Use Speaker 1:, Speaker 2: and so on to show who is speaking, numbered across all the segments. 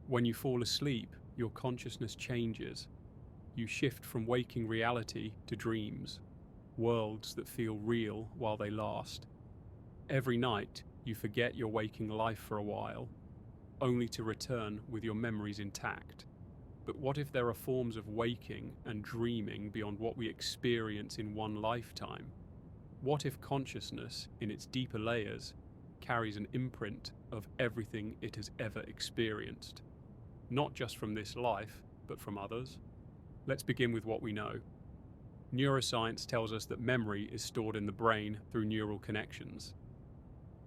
Speaker 1: When you fall asleep, your consciousness changes. You shift from waking reality to dreams, worlds that feel real while they last. Every night, you forget your waking life for a while, only to return with your memories intact. But what if there are forms of waking and dreaming beyond what we experience in one lifetime? What if consciousness, in its deeper layers, carries an imprint of everything it has ever experienced? Not just from this life, but from others? Let's begin with what we know. Neuroscience tells us that memory is stored in the brain through neural connections.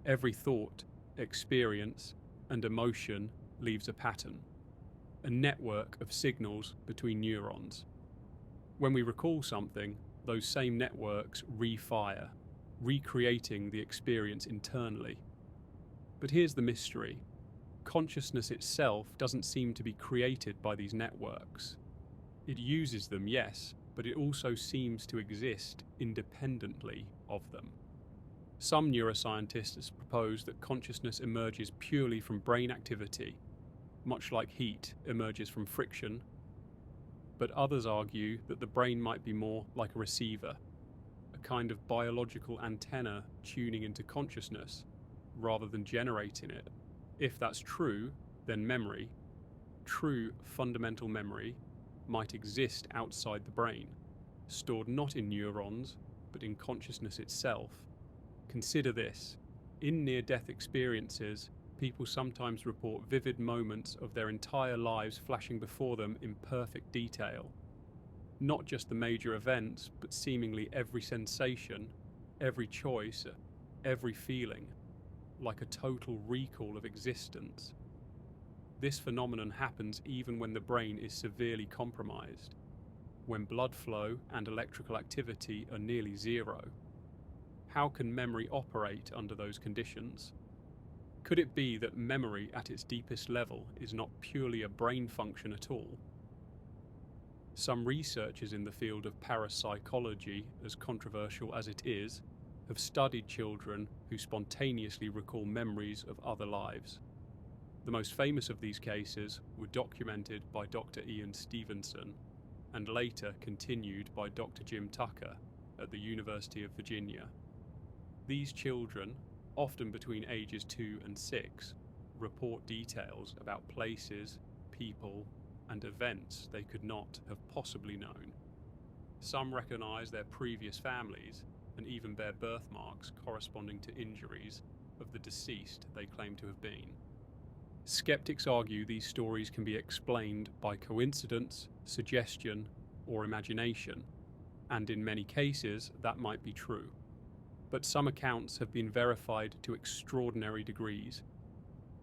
Speaker 1: Every thought, experience, and emotion leaves a pattern, a network of signals between neurons. When we recall something, those same networks refire, recreating the experience internally. But here's the mystery. Consciousness itself doesn't seem to be created by these networks. It uses them, yes, but it also seems to exist independently of them. Some neuroscientists propose that consciousness emerges purely from brain activity, much like heat emerges from friction, but others argue that the brain might be more like a receiver, a kind of biological antenna tuning into consciousness rather than generating it. If that's true, then memory, true fundamental memory, might exist outside the brain, stored not in neurons, but in consciousness itself. Consider this. In near-death experiences, people sometimes report vivid moments of their entire lives flashing before them in perfect detail. Not just the major events, but seemingly every sensation, every choice, every feeling, like a total recall of existence. This phenomenon happens even when the brain is severely compromised, when blood flow and electrical activity are nearly zero. How can memory operate under those conditions? Could it be that memory at its deepest level is not purely a brain function at all? Some researchers in the field of parapsychology, as controversial as it is, have studied children who spontaneously recall memories of other lives. The most famous of these cases were documented by Dr. Ian Stevenson and later continued by Dr. Jim Tucker at the University of Virginia. These children, often between ages 2 and 6, report details about places, people, and events they could not have possibly known. Some recognize their previous families and even bear birthmarks corresponding to injuries of the deceased they claim to have been. Skeptics argue these stories can be explained by coincidence, suggestion, or imagination, and in many cases that might be true. But some accounts have been verified to extraordinary degrees,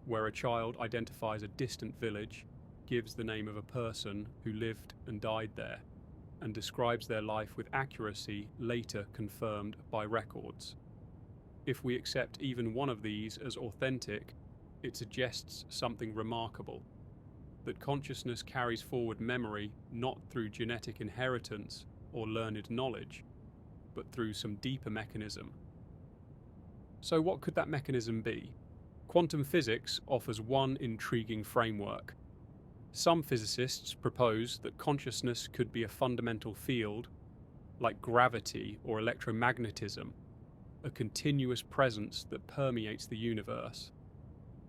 Speaker 1: where a child identifies a distant village, gives the name of a person who lived and died there, and describes their life with accuracy later confirmed by records. If we accept even one of these as authentic, it suggests something remarkable, that consciousness carries forward memory not through genetic inheritance or learned knowledge, but through some deeper mechanism. So what could that mechanism be? Quantum physics offers one intriguing framework. Some physicists propose that consciousness could be a fundamental field, like gravity or electromagnetism, a continuous presence that permeates the universe.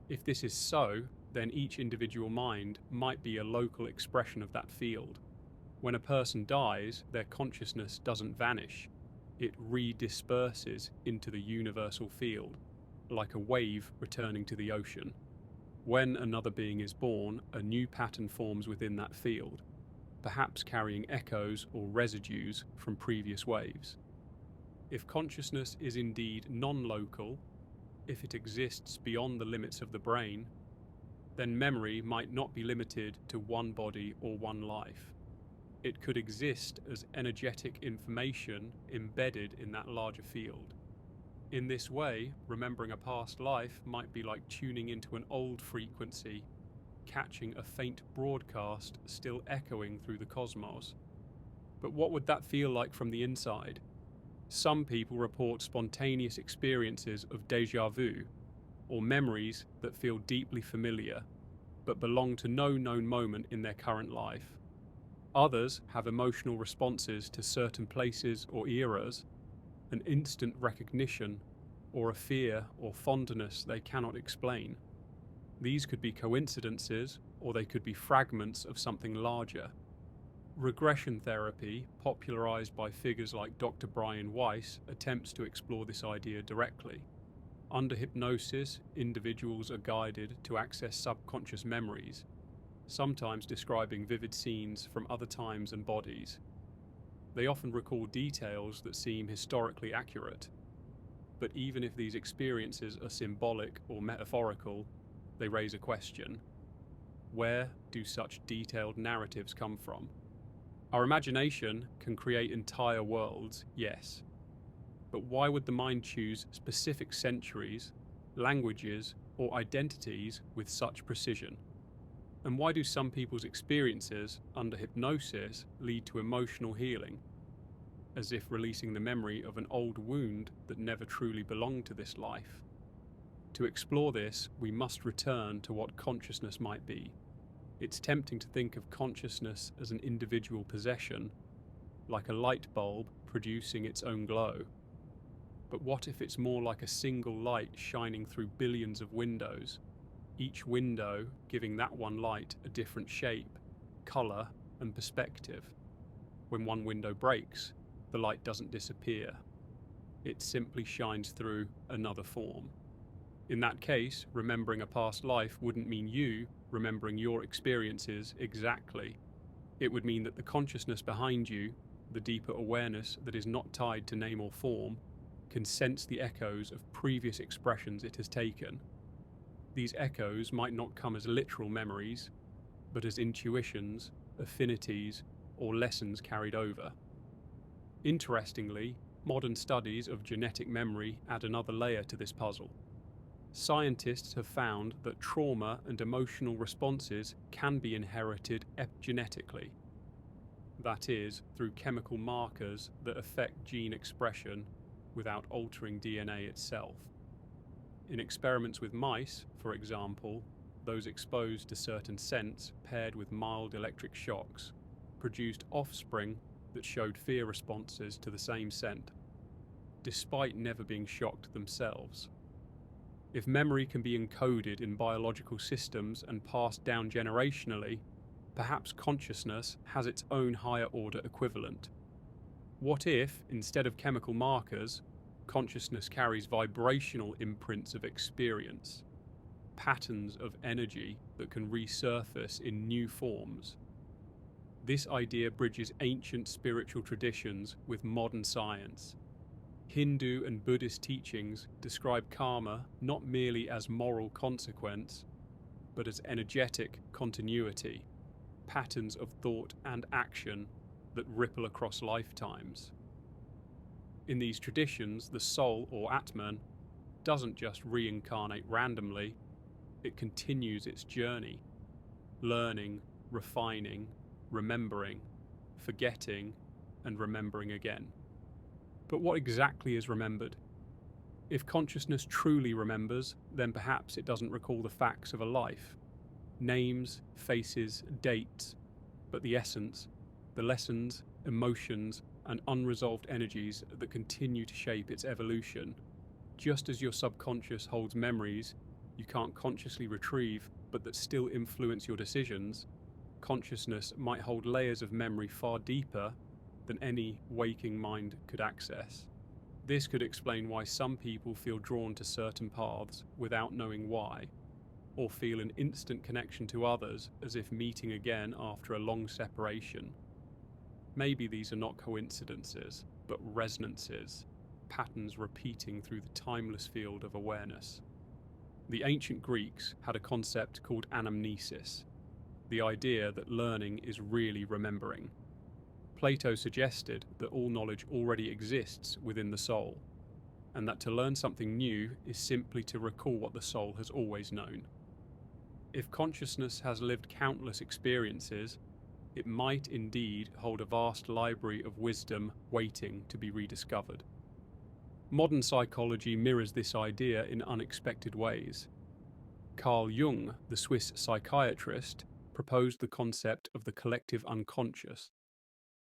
Speaker 1: If this is so, then each individual mind might be a local expression of that field. When a person dies, their consciousness doesn't vanish. It redisperses into the universal field, like a wave returning to the ocean. When another being is born, a new pattern forms within that field, perhaps carrying echoes or residues from previous waves. If consciousness is indeed non-local, if it exists beyond the limits of the brain, then memory might not be limited to one body or one life. It could exist as energetic information embedded in that larger field. In this way, remembering a past life might be like tuning into an old frequency, catching a faint broadcast still echoing through the cosmos. But what would that feel like from the inside? Some people report spontaneous experiences of déjà vu, or memories that feel deeply familiar, but belong to no known moment in their current life. Others have emotional responses to certain places or eras, an instant recognition, or a fear or fondness they cannot explain. These could be coincidences, or they could be fragments of something larger. Regression therapy, popularized by figures like Dr. Brian Weiss, attempts to explore this idea directly. Under hypnosis, individuals are guided to access subconscious memories, sometimes describing vivid scenes from other times and bodies. They often recall details that seem historically accurate. But even if these experiences are symbolic or metaphorical, they raise a question. Where do such detailed narratives come from? Our imagination can create entire worlds, yes. But why would the mind choose specific centuries, languages, or identities with such precision? And why do some people's experiences under hypnosis lead to emotional healing, as if releasing the memory of an old wound that never truly belonged to this life? To explore this, we must return to what consciousness might be. It's tempting to think of consciousness as an individual possession, like a light bulb producing its own glow. But what if it's more like a single light shining through billions of windows, each window giving that one light a different shape, color, and perspective? When one window breaks, the light doesn't disappear. It simply shines through another form. In that case, remembering a past life wouldn't mean you remembering your experiences exactly. It would mean that the consciousness behind you, the deeper awareness that is not tied to name or form, can sense the echoes of previous expressions it has taken. These echoes might not come as literal memories, but as intuitions, affinities, or lessons carried over. Interestingly, modern studies of genetic memory add another layer to this puzzle. Scientists have found that trauma and emotional responses can be inherited epigenetically. That is, through chemical markers that affect gene expression without altering DNA itself. In experiments with mice, for example, those exposed to certain scents paired with mild electric shocks produced offspring that showed fear responses to the same scent, despite never being shocked themselves. If memory can be encoded in biological systems and passed down generationally, perhaps consciousness has its own higher order equivalent. What if, instead of chemical markers, consciousness carries vibrational imprints of experience, patterns of energy that can resurface in new forms? This idea bridges ancient spiritual traditions with modern science. Hindu and Buddhist teachings describe karma not merely as moral consequence, but as energetic continuity, patterns of thought and action that ripple across lifetimes. In these traditions, the soul, or Atman, doesn't just reincarnate randomly, it continues its journey, learning, refining, remembering, forgetting, and remembering again. But what exactly is remembered? If consciousness truly remembers, then perhaps it doesn't recall the facts of a life, names, faces, dates, but the essence, the lessons, emotions, and unresolved energies that continue to shape its evolution. Just as your subconscious holds memories you can't consciously retrieve, but that still influence your decisions, consciousness might hold layers of memory far deeper than any waking mind could access. This could explain why some people feel drawn to certain paths without knowing why, or feel an instant connection to others as if meeting again after a long separation. Maybe these are not coincidences, but resonances, patterns repeating through the timeless field of awareness. The ancient Greeks had a concept called anamnesis, the idea that learning is really remembering. Plato suggested that all knowledge already exists within the soul, and that to learn something new is simply to recall what the soul has always known. If consciousness has lived countless experiences, it might indeed hold a vast library of wisdom waiting to be rediscovered. Modern psychology mirrors this idea in unexpected ways. Carl Jung, the Swiss psychiatrist, proposed the concept of the collective unconscious,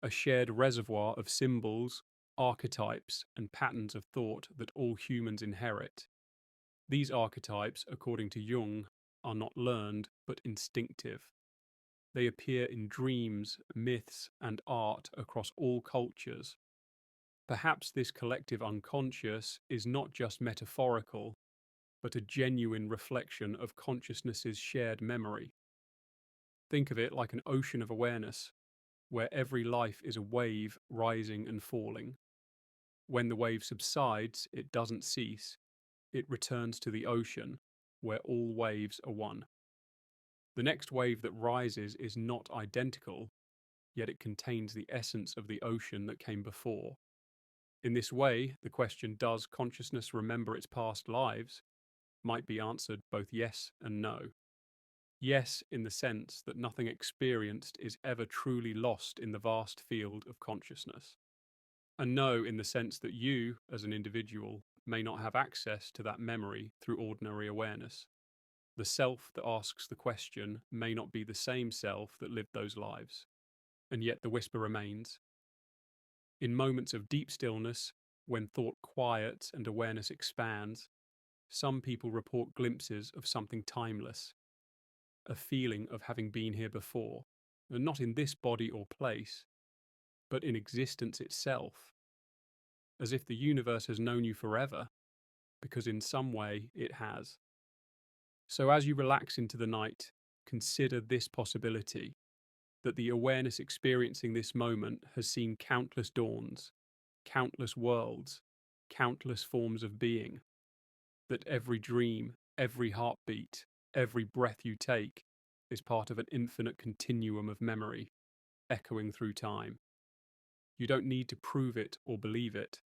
Speaker 1: a shared reservoir of symbols, archetypes, and patterns of thought that all humans inherit. These archetypes, according to Jung, are not learned but instinctive. They appear in dreams, myths, and art across all cultures. Perhaps this collective unconscious is not just metaphorical, but a genuine reflection of consciousness's shared memory. Think of it like an ocean of awareness, where every life is a wave rising and falling. When the wave subsides, it doesn't cease, it returns to the ocean, where all waves are one. The next wave that rises is not identical, yet it contains the essence of the ocean that came before. In this way, the question, does consciousness remember its past lives, might be answered both yes and no. Yes, in the sense that nothing experienced is ever truly lost in the vast field of consciousness. And no, in the sense that you, as an individual, may not have access to that memory through ordinary awareness. The self that asks the question may not be the same self that lived those lives. And yet the whisper remains. In moments of deep stillness, when thought quiets and awareness expands, some people report glimpses of something timeless, a feeling of having been here before, and not in this body or place, but in existence itself, as if the universe has known you forever, because in some way it has. So as you relax into the night, consider this possibility, that the awareness experiencing this moment has seen countless dawns, countless worlds, countless forms of being, that every dream, every heartbeat, every breath you take is part of an infinite continuum of memory, echoing through time. You don't need to prove it or believe it,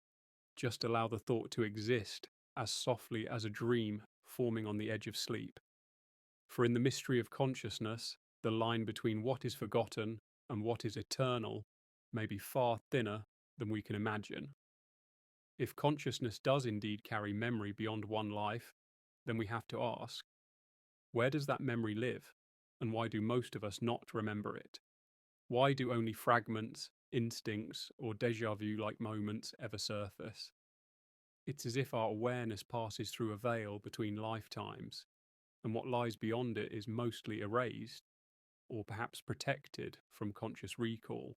Speaker 1: just allow the thought to exist as softly as a dream forming on the edge of sleep. For in the mystery of consciousness, the line between what is forgotten and what is eternal may be far thinner than we can imagine. If consciousness does indeed carry memory beyond one life, then we have to ask, where does that memory live, and why do most of us not remember it? Why do only fragments, instincts, or déjà vu-like moments ever surface? It's as if our awareness passes through a veil between lifetimes, and what lies beyond it is mostly erased, or perhaps protected from conscious recall.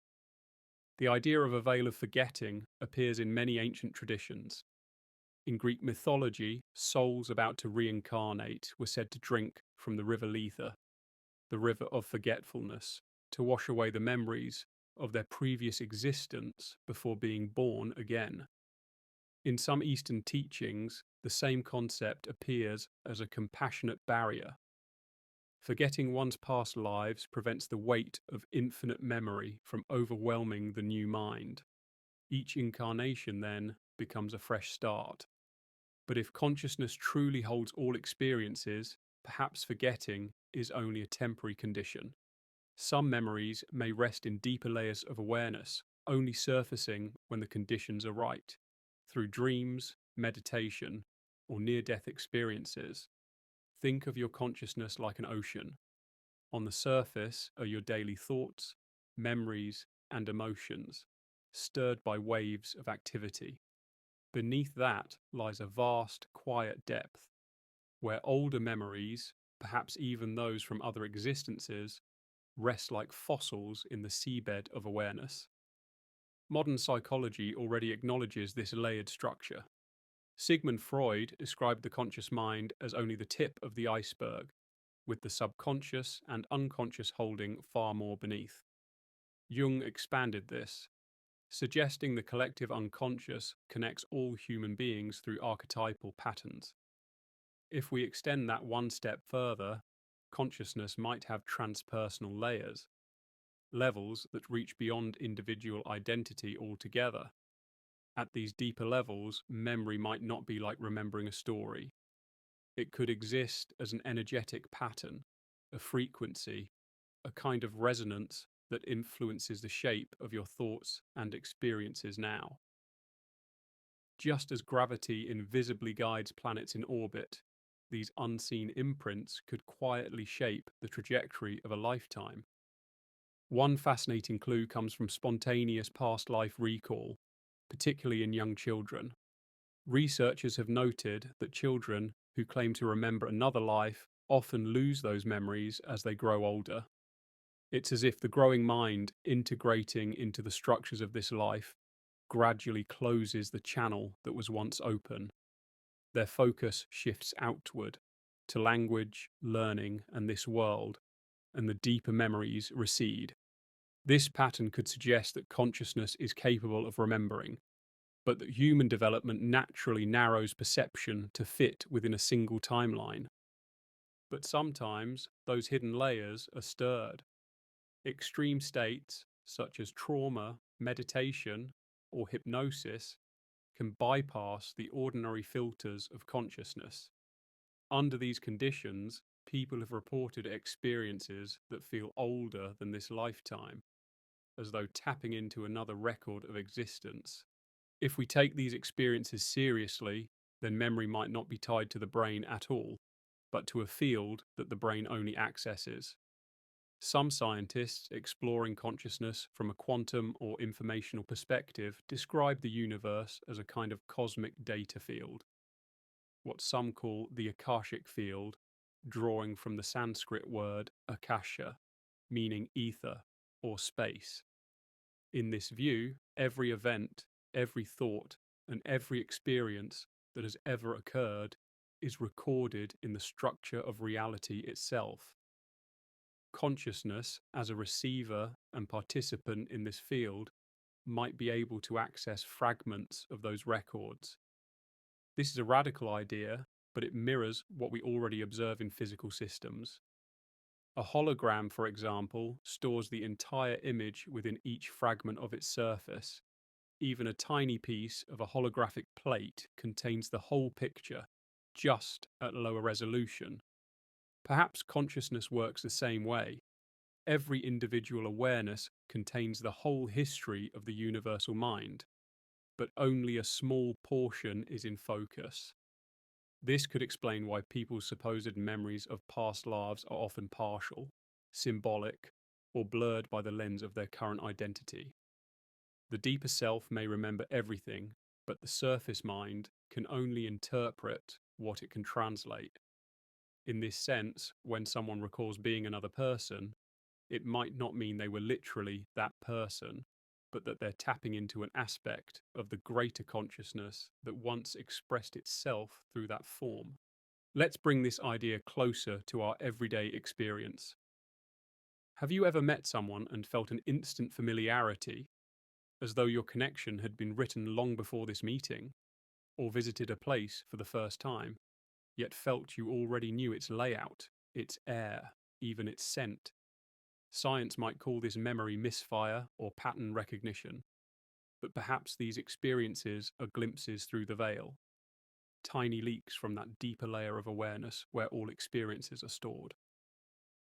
Speaker 1: The idea of a veil of forgetting appears in many ancient traditions. In Greek mythology, souls about to reincarnate were said to drink from the river Lethe, the river of forgetfulness, to wash away the memories of their previous existence before being born again. In some Eastern teachings, the same concept appears as a compassionate barrier. Forgetting one's past lives prevents the weight of infinite memory from overwhelming the new mind. Each incarnation, then, becomes a fresh start. But if consciousness truly holds all experiences, perhaps forgetting is only a temporary condition. Some memories may rest in deeper layers of awareness, only surfacing when the conditions are right, through dreams, meditation, or near-death experiences. Think of your consciousness like an ocean. On the surface are your daily thoughts, memories, and emotions, stirred by waves of activity. Beneath that lies a vast, quiet depth, where older memories, perhaps even those from other existences, rest like fossils in the seabed of awareness. Modern psychology already acknowledges this layered structure. Sigmund Freud described the conscious mind as only the tip of the iceberg, with the subconscious and unconscious holding far more beneath. Jung expanded this, suggesting the collective unconscious connects all human beings through archetypal patterns. If we extend that one step further, consciousness might have transpersonal layers, levels that reach beyond individual identity altogether. At these deeper levels, memory might not be like remembering a story. It could exist as an energetic pattern, a frequency, a kind of resonance that influences the shape of your thoughts and experiences now. Just as gravity invisibly guides planets in orbit, these unseen imprints could quietly shape the trajectory of a lifetime. One fascinating clue comes from spontaneous past life recall, particularly in young children. Researchers have noted that children who claim to remember another life often lose those memories as they grow older. It's as if the growing mind, integrating into the structures of this life, gradually closes the channel that was once open. Their focus shifts outward to language, learning, and this world, and the deeper memories recede. This pattern could suggest that consciousness is capable of remembering, but that human development naturally narrows perception to fit within a single timeline. But sometimes those hidden layers are stirred. Extreme states, such as trauma, meditation, or hypnosis, can bypass the ordinary filters of consciousness. Under these conditions, people have reported experiences that feel older than this lifetime, as though tapping into another record of existence. If we take these experiences seriously, then memory might not be tied to the brain at all, but to a field that the brain only accesses. Some scientists exploring consciousness from a quantum or informational perspective describe the universe as a kind of cosmic data field, what some call the Akashic field, drawing from the Sanskrit word akasha, meaning ether or space. In this view, every event, every thought, and every experience that has ever occurred is recorded in the structure of reality itself. Consciousness, as a receiver and participant in this field, might be able to access fragments of those records. This is a radical idea, but it mirrors what we already observe in physical systems. A hologram, for example, stores the entire image within each fragment of its surface. Even a tiny piece of a holographic plate contains the whole picture, just at lower resolution. Perhaps consciousness works the same way. Every individual awareness contains the whole history of the universal mind, but only a small portion is in focus. This could explain why people's supposed memories of past lives are often partial, symbolic, or blurred by the lens of their current identity. The deeper self may remember everything, but the surface mind can only interpret what it can translate. In this sense, when someone recalls being another person, it might not mean they were literally that person, but that they're tapping into an aspect of the greater consciousness that once expressed itself through that form. Let's bring this idea closer to our everyday experience. Have you ever met someone and felt an instant familiarity, as though your connection had been written long before this meeting, or visited a place for the first time, yet felt you already knew its layout, its air, even its scent? Science might call this memory misfire or pattern recognition, but perhaps these experiences are glimpses through the veil, tiny leaks from that deeper layer of awareness where all experiences are stored.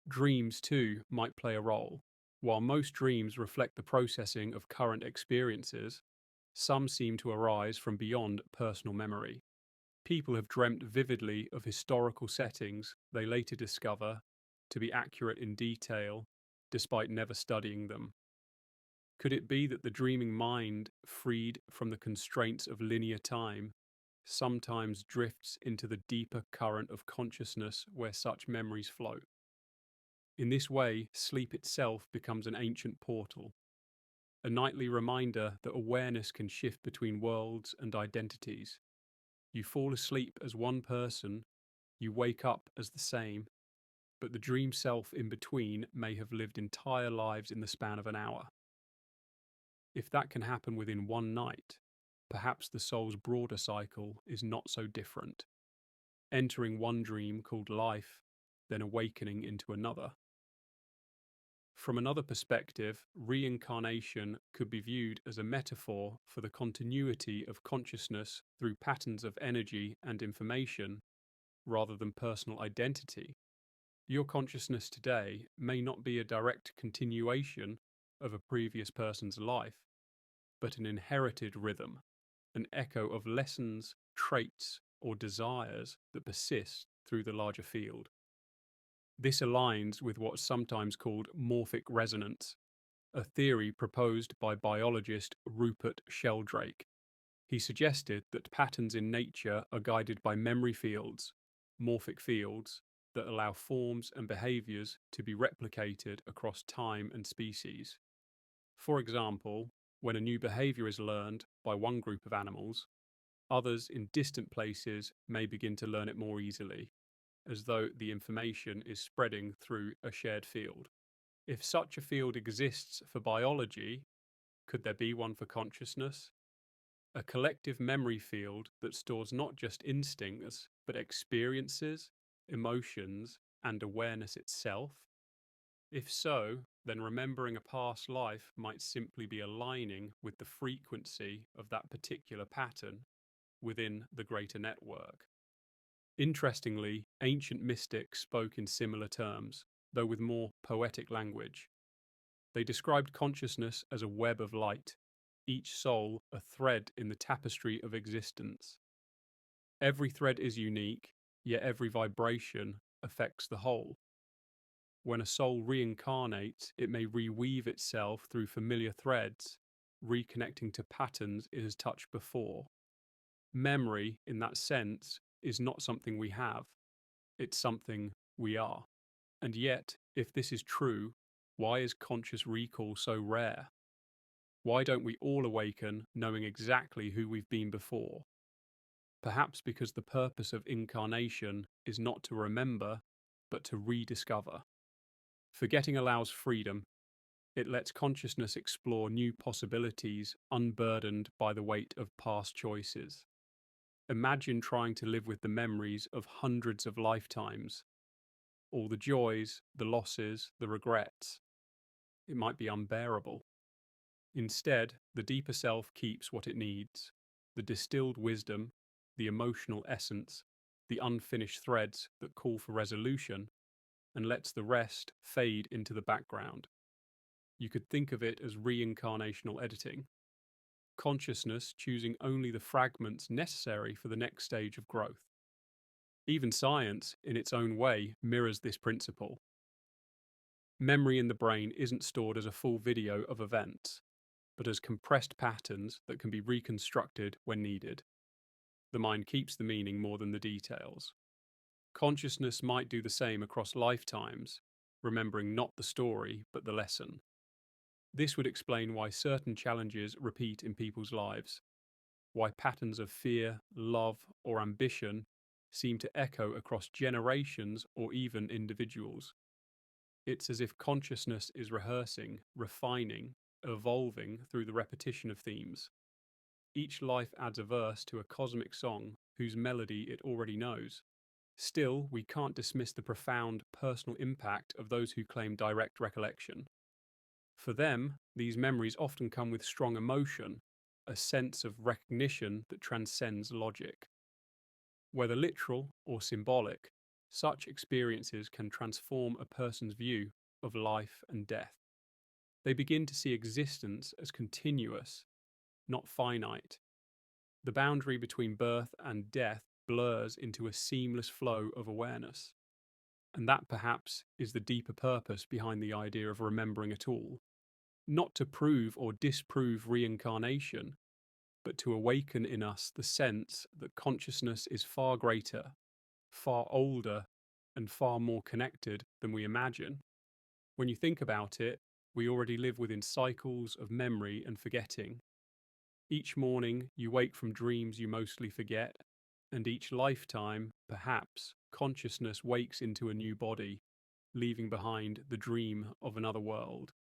Speaker 1: Dreams, too, might play a role. While most dreams reflect the processing of current experiences, some seem to arise from beyond personal memory. People have dreamt vividly of historical settings they later discover to be accurate in detail, despite never studying them. Could it be that the dreaming mind, freed from the constraints of linear time, sometimes drifts into the deeper current of consciousness where such memories float? In this way, sleep itself becomes an ancient portal, a nightly reminder that awareness can shift between worlds and identities. You fall asleep as one person, you wake up as the same, but the dream self in between may have lived entire lives in the span of an hour. If that can happen within one night, perhaps the soul's broader cycle is not so different, entering one dream called life, then awakening into another. From another perspective, reincarnation could be viewed as a metaphor for the continuity of consciousness through patterns of energy and information, rather than personal identity. Your consciousness today may not be a direct continuation of a previous person's life, but an inherited rhythm, an echo of lessons, traits, or desires that persist through the larger field. This aligns with what's sometimes called morphic resonance, a theory proposed by biologist Rupert Sheldrake. He suggested that patterns in nature are guided by memory fields, morphic fields, that allow forms and behaviors to be replicated across time and species. For example, when a new behavior is learned by one group of animals, others in distant places may begin to learn it more easily, as though the information is spreading through a shared field. If such a field exists for biology, could there be one for consciousness? A collective memory field that stores not just instincts, but experiences, emotions, and awareness itself? If so, then remembering a past life might simply be aligning with the frequency of that particular pattern within the greater network. Interestingly, ancient mystics spoke in similar terms, though with more poetic language. They described consciousness as a web of light, each soul a thread in the tapestry of existence. Every thread is unique, yet every vibration affects the whole. When a soul reincarnates, it may reweave itself through familiar threads, reconnecting to patterns it has touched before. Memory, in that sense, is not something we have, it's something we are. And yet, if this is true, why is conscious recall so rare? Why don't we all awaken knowing exactly who we've been before? Perhaps because the purpose of incarnation is not to remember, but to rediscover. Forgetting allows freedom. It lets consciousness explore new possibilities unburdened by the weight of past choices. Imagine trying to live with the memories of hundreds of lifetimes, all the joys, the losses, the regrets. It might be unbearable. Instead, the deeper self keeps what it needs: the distilled wisdom, the emotional essence, the unfinished threads that call for resolution, and lets the rest fade into the background. You could think of it as reincarnational editing, consciousness choosing only the fragments necessary for the next stage of growth. Even science, in its own way, mirrors this principle. Memory in the brain isn't stored as a full video of events, but as compressed patterns that can be reconstructed when needed. The mind keeps the meaning more than the details. Consciousness might do the same across lifetimes, remembering not the story, but the lesson. This would explain why certain challenges repeat in people's lives, why patterns of fear, love, or ambition seem to echo across generations or even individuals. It's as if consciousness is rehearsing, refining, evolving through the repetition of themes. Each life adds a verse to a cosmic song whose melody it already knows. Still, we can't dismiss the profound personal impact of those who claim direct recollection. For them, these memories often come with strong emotion, a sense of recognition that transcends logic. Whether literal or symbolic, such experiences can transform a person's view of life and death. They begin to see existence as continuous, not finite. The boundary between birth and death blurs into a seamless flow of awareness. And that perhaps is the deeper purpose behind the idea of remembering at all. Not to prove or disprove reincarnation, but to awaken in us the sense that consciousness is far greater, far older, and far more connected than we imagine. When you think about it, we already live within cycles of memory and forgetting. Each morning, you wake from dreams you mostly forget, and each lifetime, perhaps, consciousness wakes into a new body, leaving behind the dream of another world.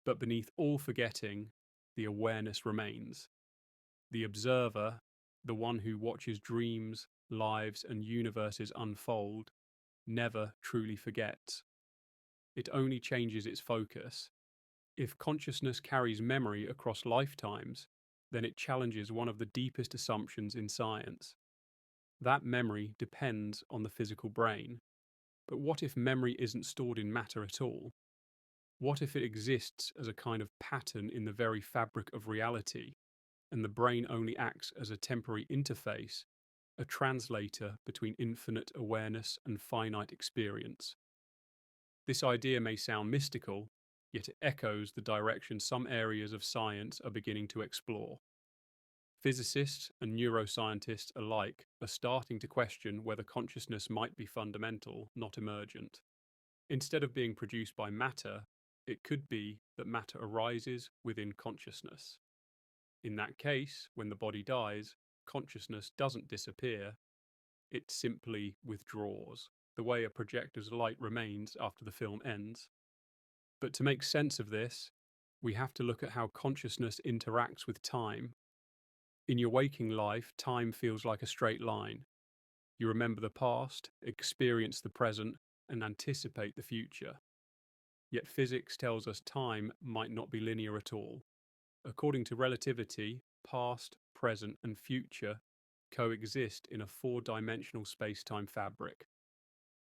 Speaker 1: But beneath all forgetting, the awareness remains. The observer, the one who watches dreams, lives, and universes unfold, never truly forgets. It only changes its focus. If consciousness carries memory across lifetimes, then it challenges one of the deepest assumptions in science. That memory depends on the physical brain. But what if memory isn't stored in matter at all? What if it exists as a kind of pattern in the very fabric of reality, and the brain only acts as a temporary interface a translator between infinite awareness and finite experience. This idea may sound mystical, yet it echoes the direction some areas of science are beginning to explore. Physicists and neuroscientists alike are starting to question whether consciousness might be fundamental, not emergent. Instead of being produced by matter, it could be that matter arises within consciousness. In that case, when the body dies, consciousness doesn't disappear, it simply withdraws, the way a projector's light remains after the film ends. But to make sense of this, we have to look at how consciousness interacts with time. In your waking life, time feels like a straight line. You remember the past, experience the present, and anticipate the future. Yet physics tells us time might not be linear at all. According to relativity, past, present, and future coexist in a four-dimensional space-time fabric.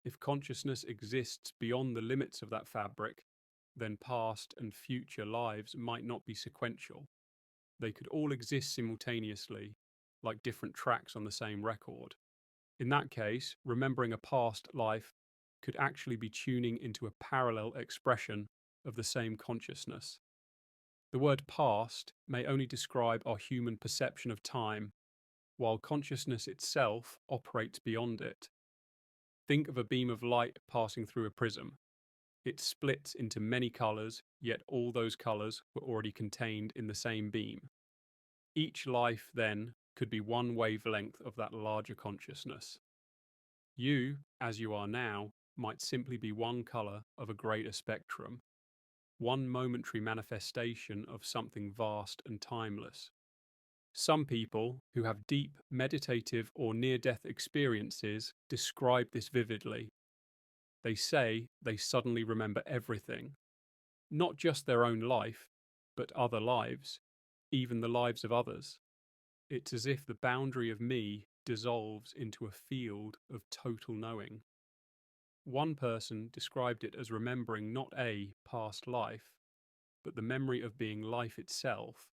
Speaker 1: If consciousness exists beyond the limits of that fabric, then past and future lives might not be sequential. They could all exist simultaneously, like different tracks on the same record. In that case, remembering a past life could actually be tuning into a parallel expression of the same consciousness. The word past may only describe our human perception of time, while consciousness itself operates beyond it. Think of a beam of light passing through a prism. It splits into many colours, yet all those colours were already contained in the same beam. Each life, then, could be one wavelength of that larger consciousness. You, as you are now, might simply be one colour of a greater spectrum, one momentary manifestation of something vast and timeless. Some people who have deep meditative or near-death experiences describe this vividly. They say they suddenly remember everything, not just their own life, but other lives, even the lives of others. It's as if the boundary of me dissolves into a field of total knowing. One person described it as remembering not a past life, but the memory of being life itself,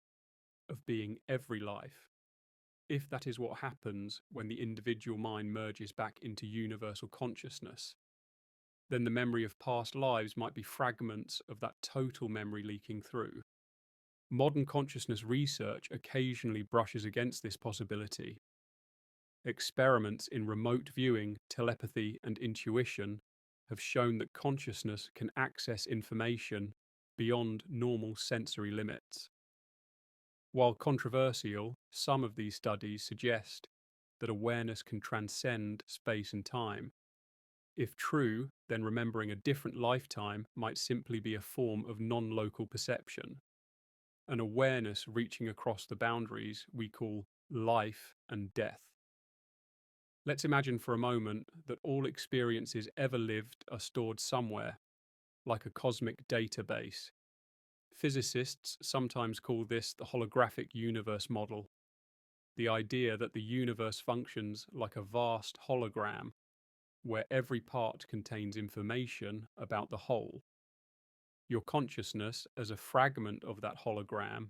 Speaker 1: of being every life. If that is what happens when the individual mind merges back into universal consciousness, then the memory of past lives might be fragments of that total memory leaking through. Modern consciousness research occasionally brushes against this possibility. Experiments in remote viewing, telepathy, and intuition have shown that consciousness can access information beyond normal sensory limits. While controversial, some of these studies suggest that awareness can transcend space and time. If true, then remembering a different lifetime might simply be a form of non-local perception, an awareness reaching across the boundaries we call life and death. Let's imagine for a moment that all experiences ever lived are stored somewhere, like a cosmic database. Physicists sometimes call this the holographic universe model, the idea that the universe functions like a vast hologram, where every part contains information about the whole. Your consciousness, as a fragment of that hologram,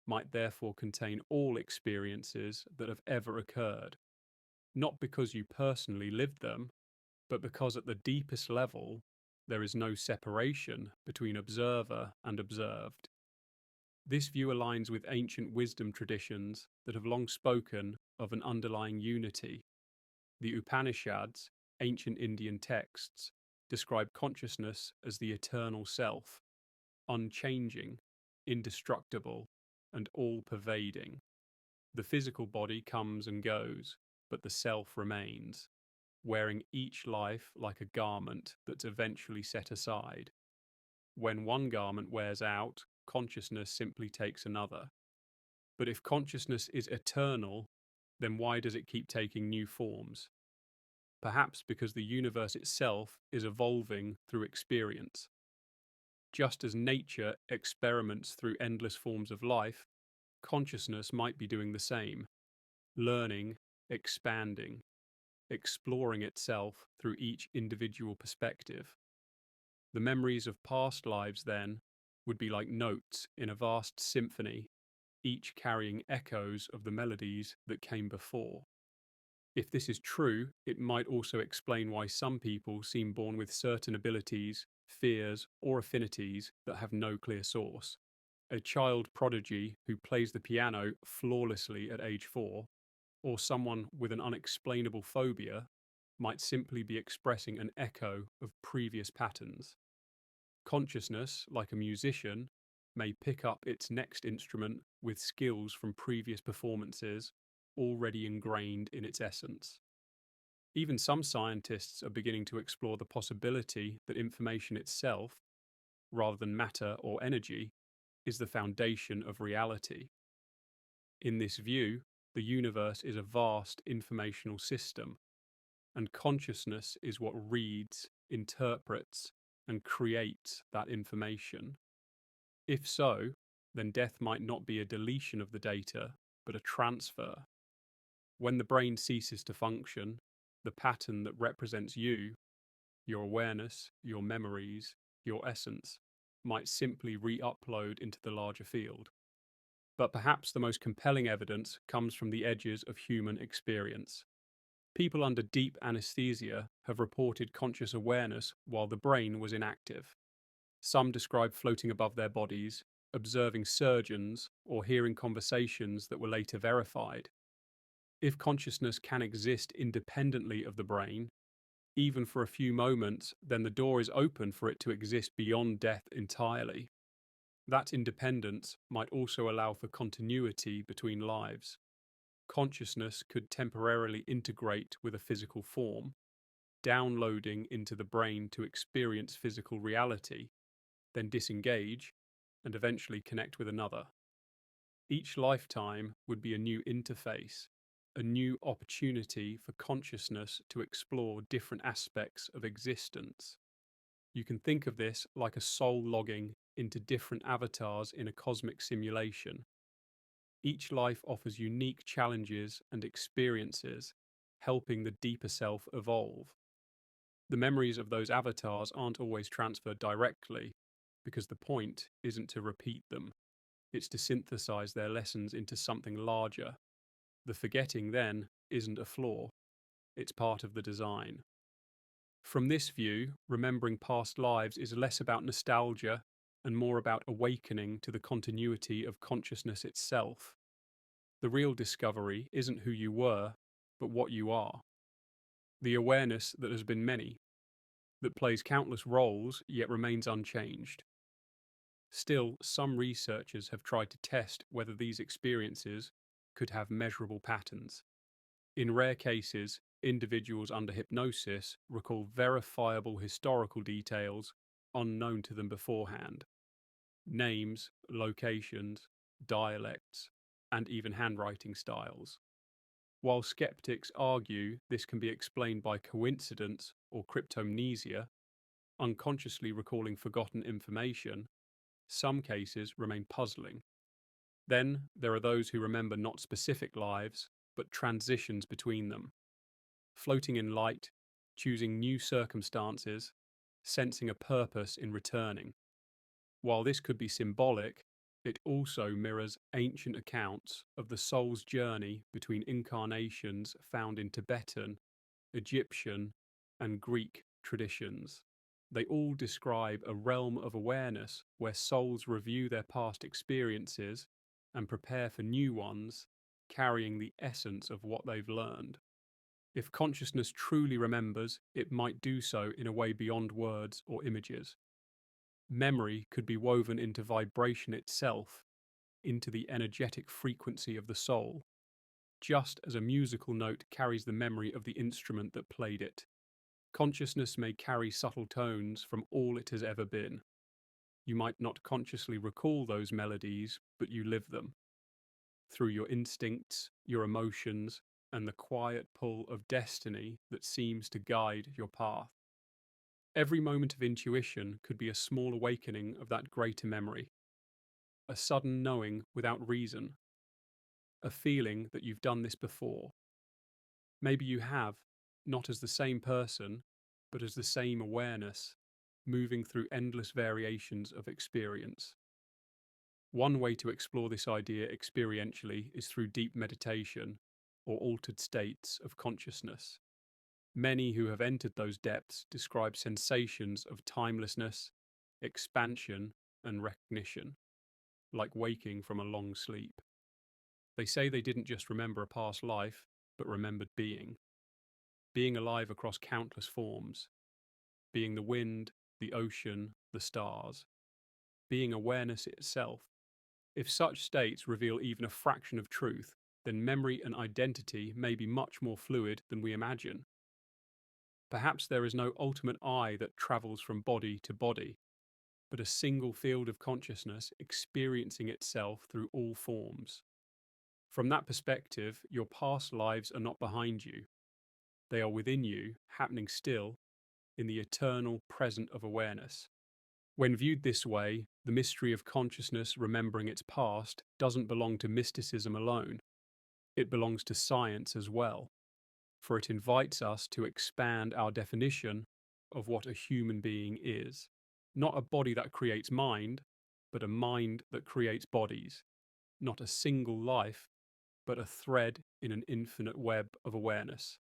Speaker 1: might therefore contain all experiences that have ever occurred, not because you personally lived them, but because at the deepest level, there is no separation between observer and observed. This view aligns with ancient wisdom traditions that have long spoken of an underlying unity. The Upanishads, ancient Indian texts, describe consciousness as the eternal self, unchanging, indestructible, and all-pervading. The physical body comes and goes, but the self remains, wearing each life like a garment that's eventually set aside. When one garment wears out, consciousness simply takes another. But if consciousness is eternal, then why does it keep taking new forms? Perhaps because the universe itself is evolving through experience. Just as nature experiments through endless forms of life, consciousness might be doing the same, learning, expanding, exploring itself through each individual perspective. The memories of past lives, then, would be like notes in a vast symphony, each carrying echoes of the melodies that came before. If this is true, it might also explain why some people seem born with certain abilities, fears, or affinities that have no clear source. A child prodigy who plays the piano flawlessly at age 4, or someone with an unexplainable phobia, might simply be expressing an echo of previous patterns. Consciousness, like a musician, may pick up its next instrument with skills from previous performances already ingrained in its essence. Even some scientists are beginning to explore the possibility that information itself, rather than matter or energy, is the foundation of reality. In this view, the universe is a vast informational system, and consciousness is what reads, interprets, and creates that information. If so, then death might not be a deletion of the data, but a transfer. When the brain ceases to function, the pattern that represents you, your awareness, your memories, your essence, might simply re upload into the larger field. But perhaps the most compelling evidence comes from the edges of human experience. People under deep anesthesia have reported conscious awareness while the brain was inactive. Some describe floating above their bodies, observing surgeons, or hearing conversations that were later verified. If consciousness can exist independently of the brain, even for a few moments, then the door is open for it to exist beyond death entirely. That independence might also allow for continuity between lives. Consciousness could temporarily integrate with a physical form, downloading into the brain to experience physical reality, then disengage, and eventually connect with another. Each lifetime would be a new interface, a new opportunity for consciousness to explore different aspects of existence. You can think of this like a soul logging into different avatars in a cosmic simulation. Each life offers unique challenges and experiences, helping the deeper self evolve. The memories of those avatars aren't always transferred directly, because the point isn't to repeat them, it's to synthesize their lessons into something larger. The forgetting, then, isn't a flaw, it's part of the design. From this view, remembering past lives is less about nostalgia and more about awakening to the continuity of consciousness itself. The real discovery isn't who you were, but what you are. The awareness that has been many, that plays countless roles yet remains unchanged. Still, some researchers have tried to test whether these experiences could have measurable patterns. In rare cases, individuals under hypnosis recall verifiable historical details unknown to them beforehand. Names, locations, dialects, and even handwriting styles. While skeptics argue this can be explained by coincidence or cryptomnesia, unconsciously recalling forgotten information, some cases remain puzzling. Then there are those who remember not specific lives, but transitions between them, floating in light, choosing new circumstances, sensing a purpose in returning. While this could be symbolic, it also mirrors ancient accounts of the soul's journey between incarnations found in Tibetan, Egyptian, and Greek traditions. They all describe a realm of awareness where souls review their past experiences and prepare for new ones, carrying the essence of what they've learned. If consciousness truly remembers, it might do so in a way beyond words or images. Memory could be woven into vibration itself, into the energetic frequency of the soul, just as a musical note carries the memory of the instrument that played it. Consciousness may carry subtle tones from all it has ever been. You might not consciously recall those melodies, but you live them. Through your instincts, your emotions, and the quiet pull of destiny that seems to guide your path. Every moment of intuition could be a small awakening of that greater memory, a sudden knowing without reason, a feeling that you've done this before. Maybe you have, not as the same person, but as the same awareness, moving through endless variations of experience. One way to explore this idea experientially is through deep meditation, or altered states of consciousness. Many who have entered those depths describe sensations of timelessness, expansion, and recognition, like waking from a long sleep. They say they didn't just remember a past life, but remembered being alive across countless forms, being the wind, the ocean, the stars, being awareness itself. If such states reveal even a fraction of truth, then memory and identity may be much more fluid than we imagine. Perhaps there is no ultimate I that travels from body to body, but a single field of consciousness experiencing itself through all forms. From that perspective, your past lives are not behind you. They are within you, happening still, in the eternal present of awareness. When viewed this way, the mystery of consciousness remembering its past doesn't belong to mysticism alone. It belongs to science as well, for it invites us to expand our definition of what a human being is. Not a body that creates mind, but a mind that creates bodies. Not a single life, but a thread in an infinite web of awareness.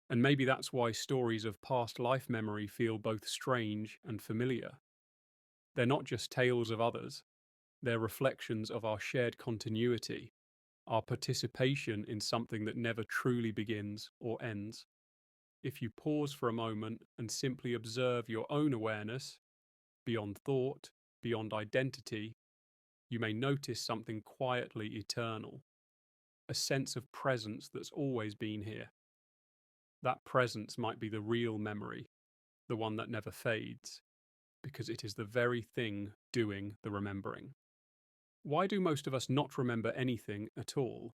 Speaker 1: And maybe that's why stories of past life memory feel both strange and familiar. They're not just tales of others, they're reflections of our shared continuity, our participation in something that never truly begins or ends. If you pause for a moment and simply observe your own awareness, beyond thought, beyond identity, you may notice something quietly eternal, a sense of presence that's always been here. That presence might be the real memory, the one that never fades, because it is the very thing doing the remembering. Why do most of us not remember anything at all?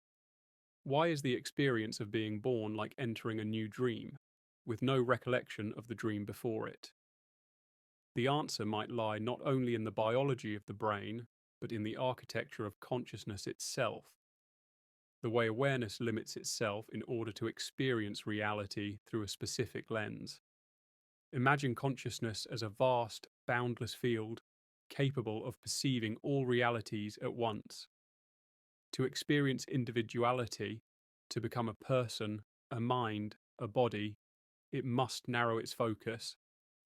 Speaker 1: Why is the experience of being born like entering a new dream, with no recollection of the dream before it? The answer might lie not only in the biology of the brain, but in the architecture of consciousness itself, the way awareness limits itself in order to experience reality through a specific lens. Imagine consciousness as a vast, boundless field capable of perceiving all realities at once. To experience individuality, to become a person, a mind, a body, it must narrow its focus,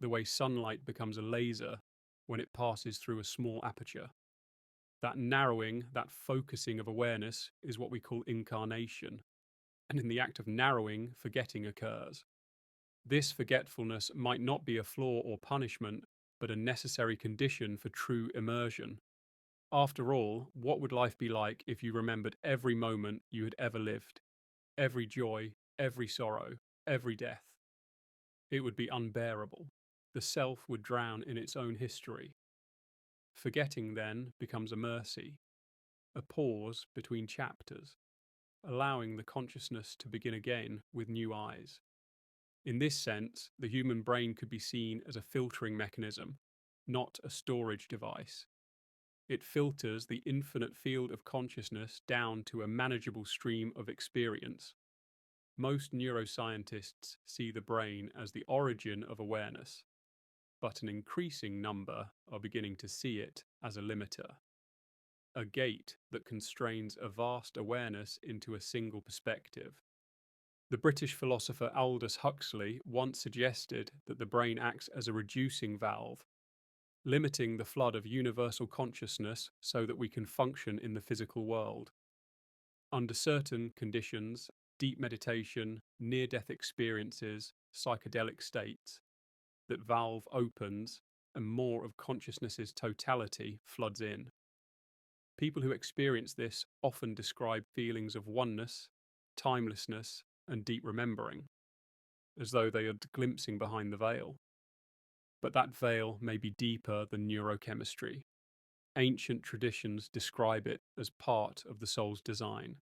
Speaker 1: the way sunlight becomes a laser when it passes through a small aperture. That narrowing, that focusing of awareness is what we call incarnation. And in the act of narrowing, forgetting occurs. This forgetfulness might not be a flaw or punishment, but a necessary condition for true immersion. After all, what would life be like if you remembered every moment you had ever lived? Every joy, every sorrow, every death? It would be unbearable. The self would drown in its own history. Forgetting then becomes a mercy, a pause between chapters, allowing the consciousness to begin again with new eyes. In this sense, the human brain could be seen as a filtering mechanism, not a storage device. It filters the infinite field of consciousness down to a manageable stream of experience. Most neuroscientists see the brain as the origin of awareness, but an increasing number are beginning to see it as a limiter, a gate that constrains a vast awareness into a single perspective. The British philosopher Aldous Huxley once suggested that the brain acts as a reducing valve, limiting the flood of universal consciousness so that we can function in the physical world. Under certain conditions, deep meditation, near-death experiences, psychedelic states, that valve opens and more of consciousness's totality floods in. People who experience this often describe feelings of oneness, timelessness, and deep remembering, as though they are glimpsing behind the veil. But that veil may be deeper than neurochemistry. Ancient traditions describe it as part of the soul's design.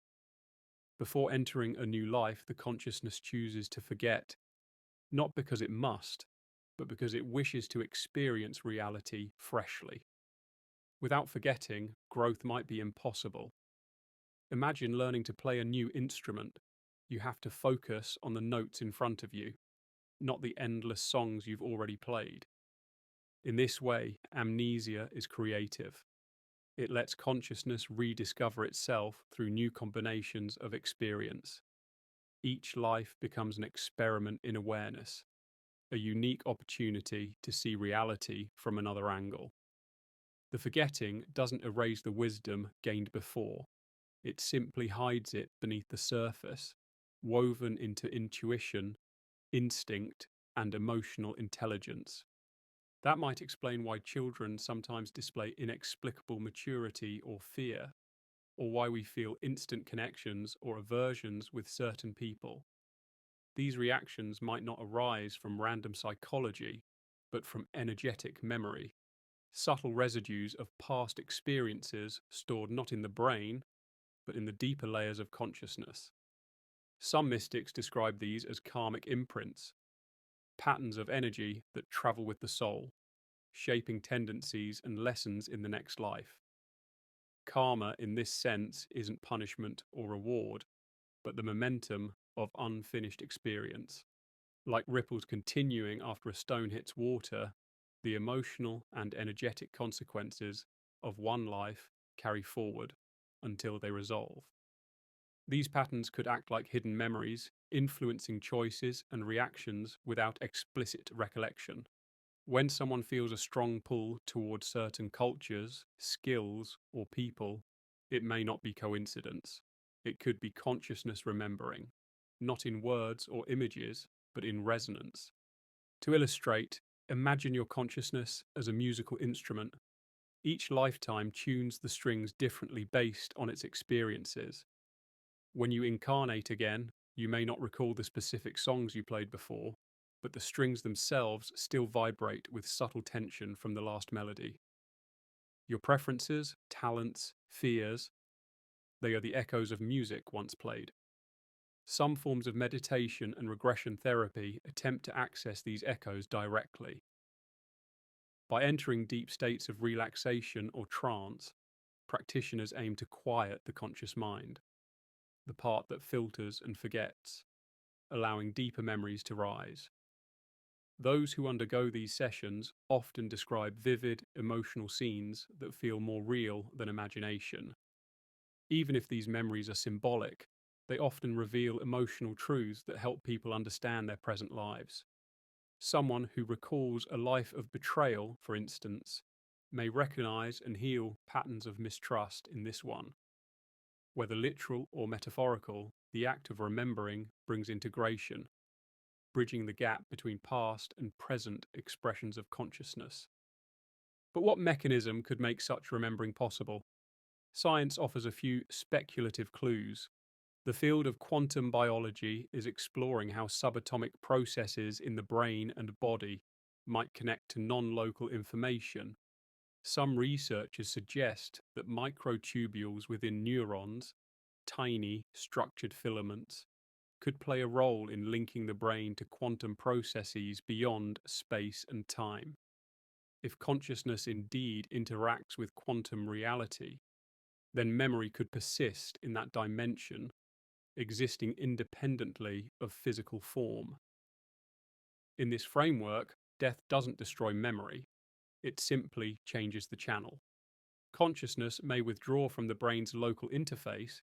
Speaker 1: Before entering a new life, the consciousness chooses to forget, not because it must, but because it wishes to experience reality freshly. Without forgetting, growth might be impossible. Imagine learning to play a new instrument. You have to focus on the notes in front of you, not the endless songs you've already played. In this way, amnesia is creative. It lets consciousness rediscover itself through new combinations of experience. Each life becomes an experiment in awareness, a unique opportunity to see reality from another angle. The forgetting doesn't erase the wisdom gained before, it simply hides it beneath the surface, woven into intuition, instinct, and emotional intelligence. That might explain why children sometimes display inexplicable maturity or fear, or why we feel instant connections or aversions with certain people. These reactions might not arise from random psychology, but from energetic memory, subtle residues of past experiences stored not in the brain, but in the deeper layers of consciousness. Some mystics describe these as karmic imprints, patterns of energy that travel with the soul, shaping tendencies and lessons in the next life. Karma, in this sense, isn't punishment or reward, but the momentum of unfinished experience. Like ripples continuing after a stone hits water, the emotional and energetic consequences of one life carry forward until they resolve. These patterns could act like hidden memories, influencing choices and reactions without explicit recollection. When someone feels a strong pull towards certain cultures, skills, or people, it may not be coincidence. It could be consciousness remembering, not in words or images, but in resonance. To illustrate, imagine your consciousness as a musical instrument. Each lifetime tunes the strings differently based on its experiences. When you incarnate again, you may not recall the specific songs you played before, but the strings themselves still vibrate with subtle tension from the last melody. Your preferences, talents, fears, they are the echoes of music once played. Some forms of meditation and regression therapy attempt to access these echoes directly. By entering deep states of relaxation or trance, practitioners aim to quiet the conscious mind, the part that filters and forgets, allowing deeper memories to rise. Those who undergo these sessions often describe vivid, emotional scenes that feel more real than imagination. Even if these memories are symbolic, they often reveal emotional truths that help people understand their present lives. Someone who recalls a life of betrayal, for instance, may recognize and heal patterns of mistrust in this one. Whether literal or metaphorical, the act of remembering brings integration, bridging the gap between past and present expressions of consciousness. But what mechanism could make such remembering possible? Science offers a few speculative clues. The field of quantum biology is exploring how subatomic processes in the brain and body might connect to non-local information. Some researchers suggest that microtubules within neurons, tiny structured filaments, could play a role in linking the brain to quantum processes beyond space and time. If consciousness indeed interacts with quantum reality, then memory could persist in that dimension, existing independently of physical form. In this framework, death doesn't destroy memory, it simply changes the channel. Consciousness may withdraw from the brain's local interface,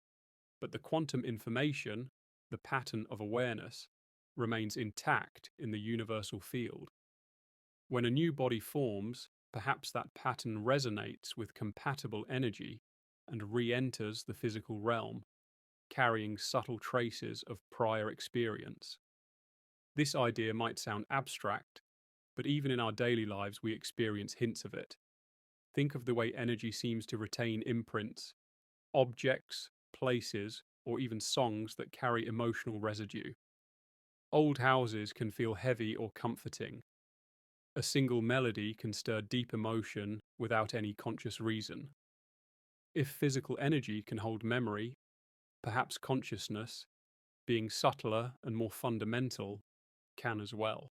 Speaker 1: but the quantum information, the pattern of awareness, remains intact in the universal field. When a new body forms, perhaps that pattern resonates with compatible energy and re-enters the physical realm, carrying subtle traces of prior experience. This idea might sound abstract, but even in our daily lives we experience hints of it. Think of the way energy seems to retain imprints, objects, places, or even songs that carry emotional residue. Old houses can feel heavy or comforting. A single melody can stir deep emotion without any conscious reason. If physical energy can hold memory, perhaps consciousness, being subtler and more fundamental, can as well.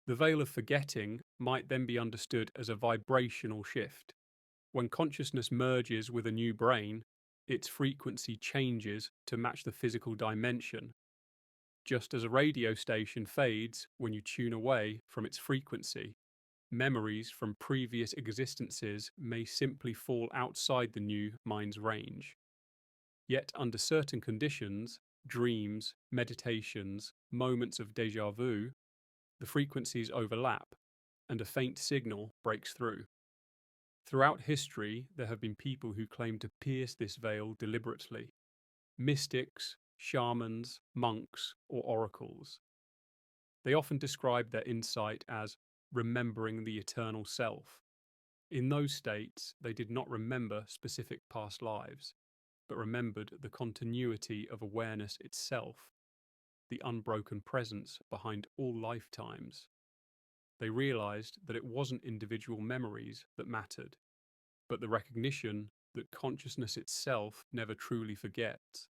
Speaker 1: The veil of forgetting might then be understood as a vibrational shift. When consciousness merges with a new brain, its frequency changes to match the physical dimension. Just as a radio station fades when you tune away from its frequency, memories from previous existences may simply fall outside the new mind's range. Yet, under certain conditions, dreams, meditations, moments of deja vu, the frequencies overlap, and a faint signal breaks through. Throughout history, there have been people who claim to pierce this veil deliberately: mystics, shamans, monks, or oracles. They often describe their insight as remembering the eternal self. In those states, they did not remember specific past lives, but remembered the continuity of awareness itself, the unbroken presence behind all lifetimes. They realized that it wasn't individual memories that mattered, but the recognition that consciousness itself never truly forgets.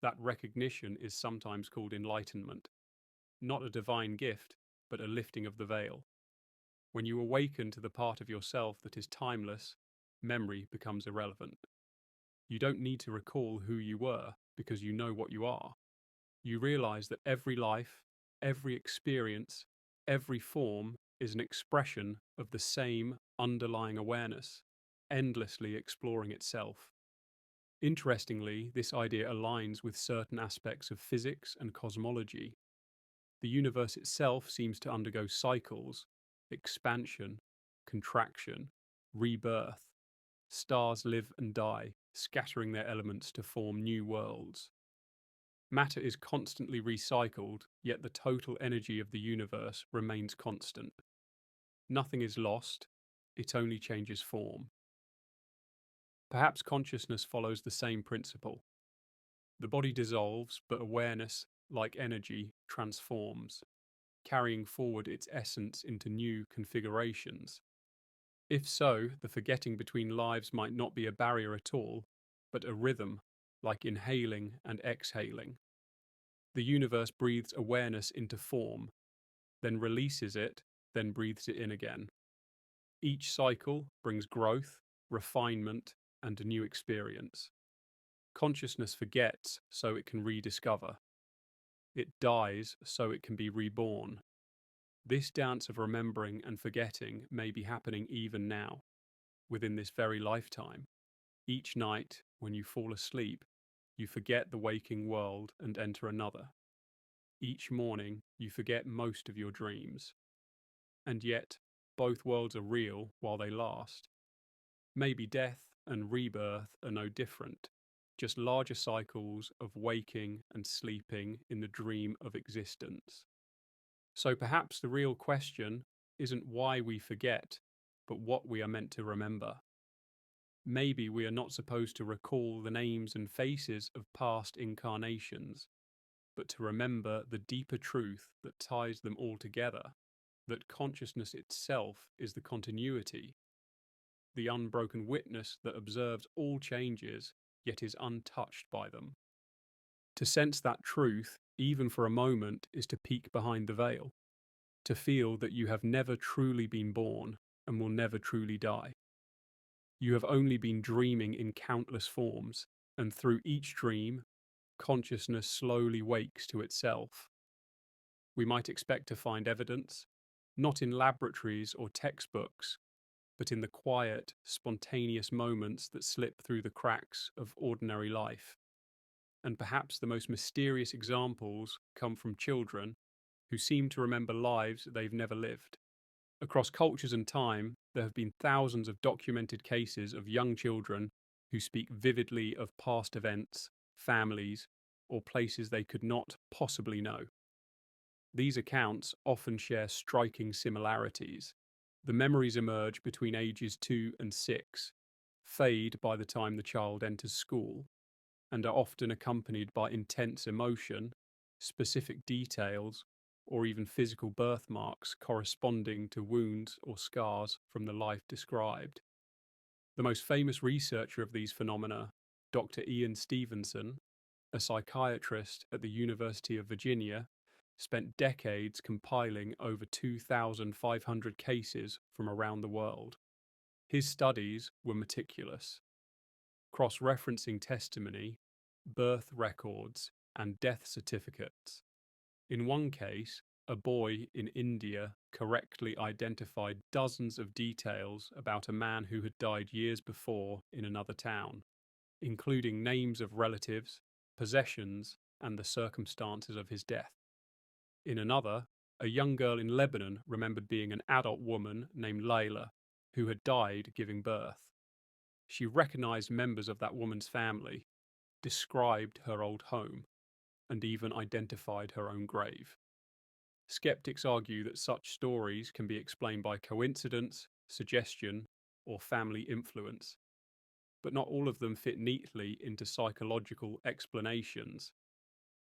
Speaker 1: That recognition is sometimes called enlightenment, not a divine gift, but a lifting of the veil. When you awaken to the part of yourself that is timeless, memory becomes irrelevant. You don't need to recall who you were because you know what you are. You realize that every life, every experience, every form is an expression of the same underlying awareness, endlessly exploring itself. Interestingly, this idea aligns with certain aspects of physics and cosmology. The universe itself seems to undergo cycles: expansion, contraction, rebirth. Stars live and die, scattering their elements to form new worlds. Matter is constantly recycled, yet the total energy of the universe remains constant. Nothing is lost, it only changes form. Perhaps consciousness follows the same principle. The body dissolves, but awareness, like energy, transforms, carrying forward its essence into new configurations. If so, the forgetting between lives might not be a barrier at all, but a rhythm, like inhaling and exhaling. The universe breathes awareness into form, then releases it, then breathes it in again. Each cycle brings growth, refinement, and a new experience. Consciousness forgets so it can rediscover. It dies so it can be reborn. This dance of remembering and forgetting may be happening even now, within this very lifetime. Each night, when you fall asleep, you forget the waking world and enter another. Each morning, you forget most of your dreams. And yet, both worlds are real while they last. Maybe death and rebirth are no different, just larger cycles of waking and sleeping in the dream of existence. So perhaps the real question isn't why we forget, but what we are meant to remember. Maybe we are not supposed to recall the names and faces of past incarnations, but to remember the deeper truth that ties them all together, that consciousness itself is the continuity, the unbroken witness that observes all changes yet is untouched by them. To sense that truth, even for a moment, is to peek behind the veil, to feel that you have never truly been born and will never truly die. You have only been dreaming in countless forms, and through each dream, consciousness slowly wakes to itself. We might expect to find evidence, not in laboratories or textbooks, but in the quiet, spontaneous moments that slip through the cracks of ordinary life. And perhaps the most mysterious examples come from children who seem to remember lives they've never lived. Across cultures and time, there have been thousands of documented cases of young children who speak vividly of past events, families, or places they could not possibly know. These accounts often share striking similarities. The memories emerge between ages 2 and 6, fade by the time the child enters school, and are often accompanied by intense emotion, specific details, or even physical birthmarks corresponding to wounds or scars from the life described. The most famous researcher of these phenomena, Dr. Ian Stevenson, a psychiatrist at the University of Virginia, spent decades compiling over 2,500 cases from around the world. His studies were meticulous, cross-referencing testimony, birth records, and death certificates. In one case, a boy in India correctly identified dozens of details about a man who had died years before in another town, including names of relatives, possessions, and the circumstances of his death. In another, a young girl in Lebanon remembered being an adult woman named Layla, who had died giving birth. She recognized members of that woman's family, described her old home, and even identified her own grave. Skeptics argue that such stories can be explained by coincidence, suggestion, or family influence, but not all of them fit neatly into psychological explanations.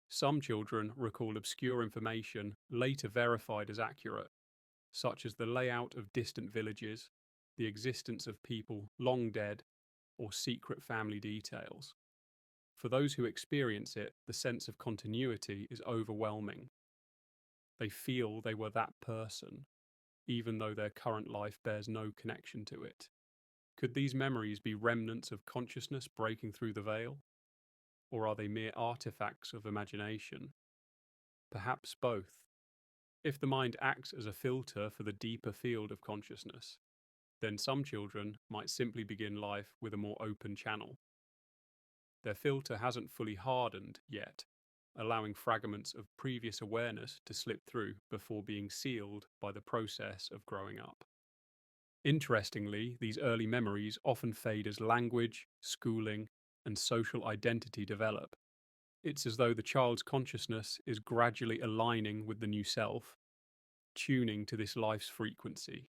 Speaker 1: Some children recall obscure information later verified as accurate, such as the layout of distant villages, the existence of people long dead, or secret family details. For those who experience it, the sense of continuity is overwhelming. They feel they were that person, even though their current life bears no connection to it. Could these memories be remnants of consciousness breaking through the veil? Or are they mere artifacts of imagination? Perhaps both. If the mind acts as a filter for the deeper field of consciousness, then some children might simply begin life with a more open channel. Their filter hasn't fully hardened yet, allowing fragments of previous awareness to slip through before being sealed by the process of growing up. Interestingly, these early memories often fade as language, schooling, and social identity develop. It's as though the child's consciousness is gradually aligning with the new self, tuning to this life's frequency.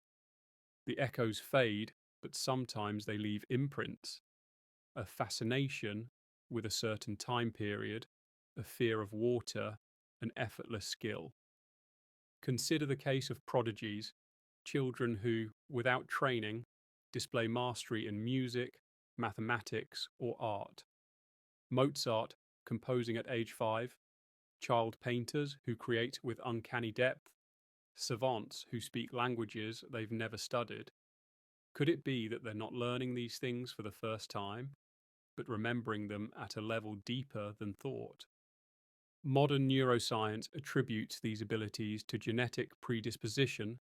Speaker 1: The echoes fade, but sometimes they leave imprints, a fascination with a certain time period, a fear of water, an effortless skill. Consider the case of prodigies, children who, without training, display mastery in music, mathematics, or art. Mozart, composing at age 5, child painters who create with uncanny depth, savants who speak languages they've never studied. Could it be that they're not learning these things for the first time, but remembering them at a level deeper than thought? Modern neuroscience attributes these abilities to genetic predisposition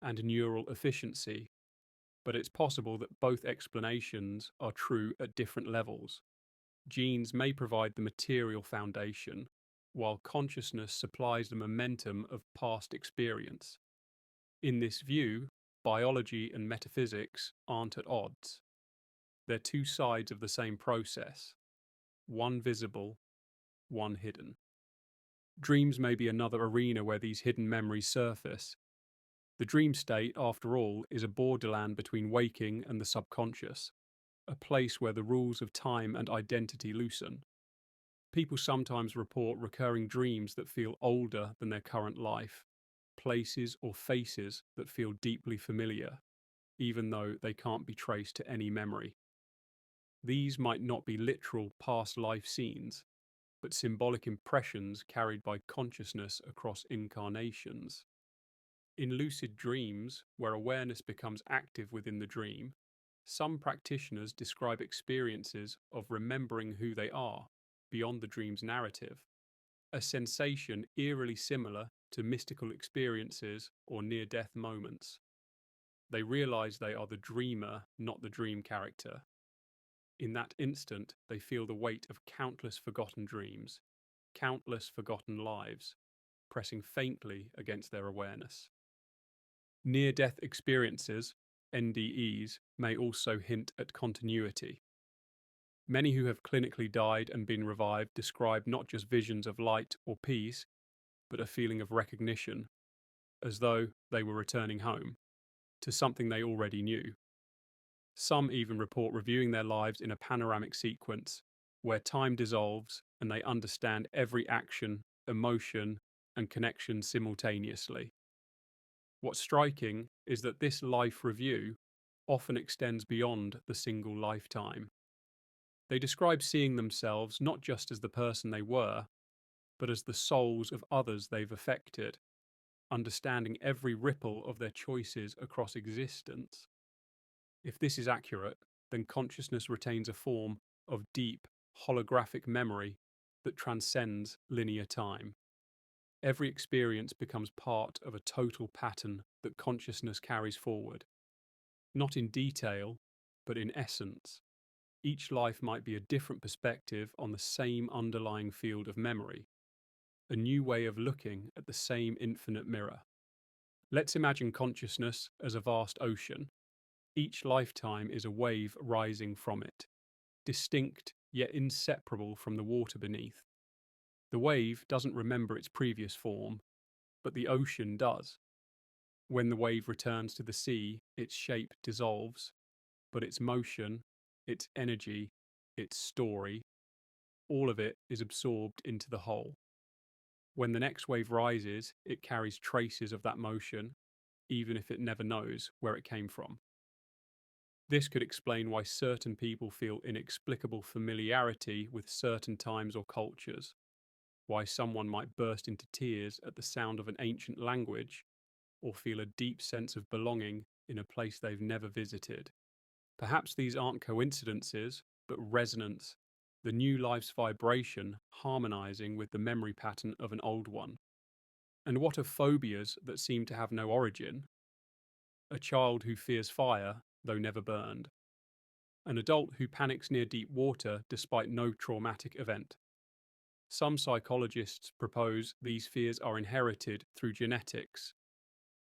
Speaker 1: and neural efficiency, but it's possible that both explanations are true at different levels. Genes may provide the material foundation, while consciousness supplies the momentum of past experience. In this view, biology and metaphysics aren't at odds. They're two sides of the same process, one visible, one hidden. Dreams may be another arena where these hidden memories surface. The dream state, after all, is a borderland between waking and the subconscious, a place where the rules of time and identity loosen. People sometimes report recurring dreams that feel older than their current life, places or faces that feel deeply familiar, even though they can't be traced to any memory. These might not be literal past life scenes, but symbolic impressions carried by consciousness across incarnations. In lucid dreams, where awareness becomes active within the dream, some practitioners describe experiences of remembering who they are beyond the dream's narrative, a sensation eerily similar to mystical experiences or near-death moments. They realize they are the dreamer, not the dream character. In that instant, they feel the weight of countless forgotten dreams, countless forgotten lives, pressing faintly against their awareness. Near-death experiences, NDEs, may also hint at continuity. Many who have clinically died and been revived describe not just visions of light or peace, but a feeling of recognition, as though they were returning home, to something they already knew. Some even report reviewing their lives in a panoramic sequence, where time dissolves and they understand every action, emotion, and connection simultaneously. What's striking is that this life review often extends beyond the single lifetime. They describe seeing themselves not just as the person they were, but as the souls of others they've affected, understanding every ripple of their choices across existence. If this is accurate, then consciousness retains a form of deep, holographic memory that transcends linear time. Every experience becomes part of a total pattern that consciousness carries forward, not in detail, but in essence. Each life might be a different perspective on the same underlying field of memory, a new way of looking at the same infinite mirror. Let's imagine consciousness as a vast ocean. Each lifetime is a wave rising from it, distinct yet inseparable from the water beneath. The wave doesn't remember its previous form, but the ocean does. When the wave returns to the sea, its shape dissolves, but its motion, its energy, its story, all of it is absorbed into the whole. When the next wave rises, it carries traces of that motion, even if it never knows where it came from. This could explain why certain people feel inexplicable familiarity with certain times or cultures, why someone might burst into tears at the sound of an ancient language, or feel a deep sense of belonging in a place they've never visited. Perhaps these aren't coincidences, but resonance, the new life's vibration harmonizing with the memory pattern of an old one. And what of phobias that seem to have no origin? A child who fears fire, though never burned. An adult who panics near deep water despite no traumatic event. Some psychologists propose these fears are inherited through genetics,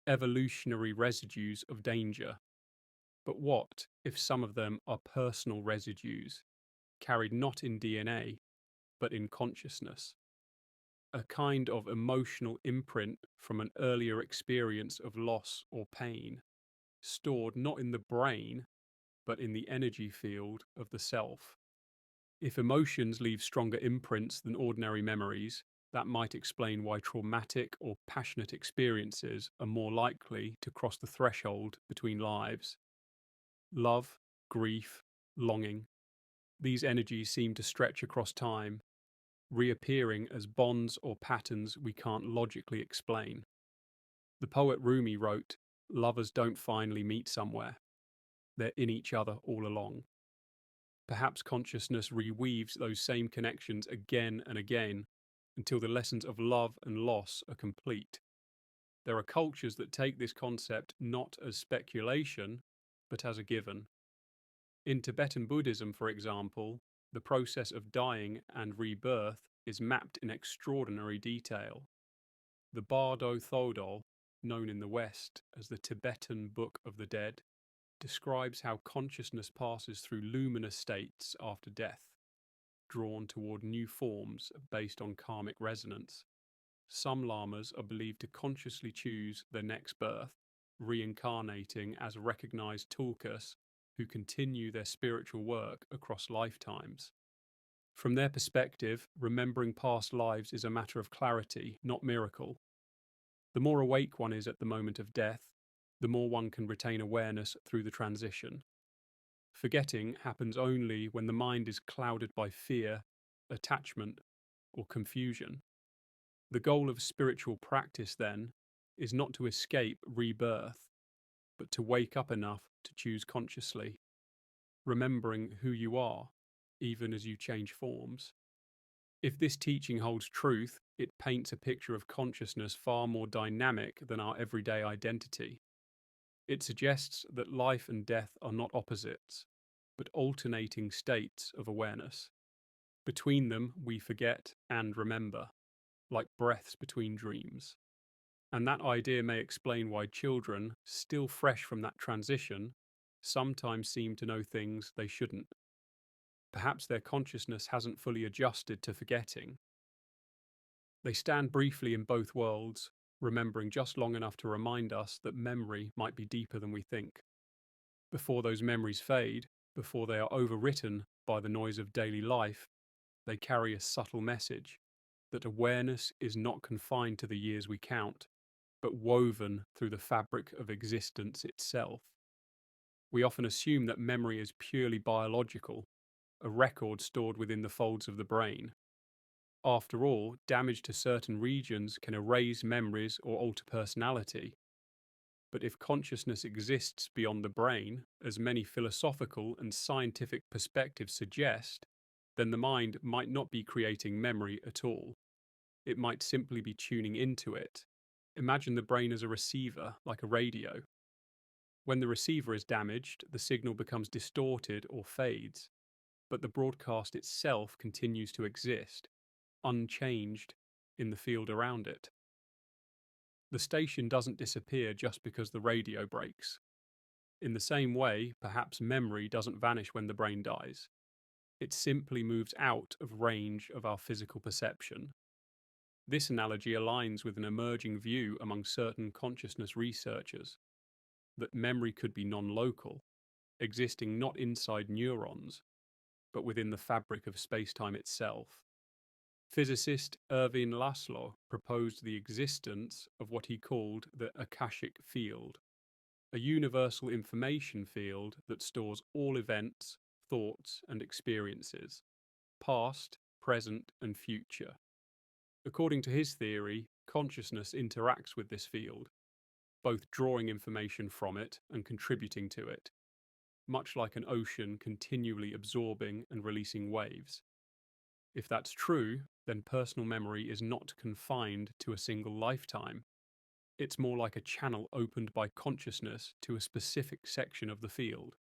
Speaker 1: evolutionary residues of danger. But what if some of them are personal residues, carried not in DNA, but in consciousness? A kind of emotional imprint from an earlier experience of loss or pain, stored not in the brain, but in the energy field of the self. If emotions leave stronger imprints than ordinary memories, that might explain why traumatic or passionate experiences are more likely to cross the threshold between lives. Love, grief, longing. These energies seem to stretch across time, reappearing as bonds or patterns we can't logically explain. The poet Rumi wrote, "Lovers don't finally meet somewhere. They're in each other all along." Perhaps consciousness reweaves those same connections again and again until the lessons of love and loss are complete. There are cultures that take this concept not as speculation, but as a given. In Tibetan Buddhism, for example, the process of dying and rebirth is mapped in extraordinary detail. The Bardo Thodol, known in the West as the Tibetan Book of the Dead, describes how consciousness passes through luminous states after death, drawn toward new forms based on karmic resonance. Some lamas are believed to consciously choose their next birth, reincarnating as recognized tulkus who continue their spiritual work across lifetimes. From their perspective, remembering past lives is a matter of clarity, not miracle. The more awake one is at the moment of death, the more one can retain awareness through the transition. Forgetting happens only when the mind is clouded by fear, attachment, or confusion. The goal of spiritual practice, then, is not to escape rebirth, but to wake up enough to choose consciously, remembering who you are, even as you change forms. If this teaching holds truth, it paints a picture of consciousness far more dynamic than our everyday identity. It suggests that life and death are not opposites, but alternating states of awareness. Between them, we forget and remember, like breaths between dreams. And that idea may explain why children, still fresh from that transition, sometimes seem to know things they shouldn't. Perhaps their consciousness hasn't fully adjusted to forgetting. They stand briefly in both worlds, remembering just long enough to remind us that memory might be deeper than we think. Before those memories fade, before they are overwritten by the noise of daily life, they carry a subtle message that awareness is not confined to the years we count, but woven through the fabric of existence itself. We often assume that memory is purely biological, a record stored within the folds of the brain. After all, damage to certain regions can erase memories or alter personality. But if consciousness exists beyond the brain, as many philosophical and scientific perspectives suggest, then the mind might not be creating memory at all. It might simply be tuning into it. Imagine the brain as a receiver, like a radio. When the receiver is damaged, the signal becomes distorted or fades. but the broadcast itself continues to exist, unchanged in the field around it. The station doesn't disappear just because the radio breaks. In the same way, perhaps memory doesn't vanish when the brain dies. It simply moves out of range of our physical perception. This analogy aligns with an emerging view among certain consciousness researchers that memory could be non-local, existing not inside neurons, but within the fabric of space-time itself. Physicist Erwin Laszlo proposed the existence of what he called the Akashic field, a universal information field that stores all events, thoughts, and experiences, past, present, and future. According to his theory, consciousness interacts with this field, both drawing information from it and contributing to it, much like an ocean continually absorbing and releasing waves. If that's true, then personal memory is not confined to a single lifetime. It's more like a channel opened by consciousness to a specific section of the field.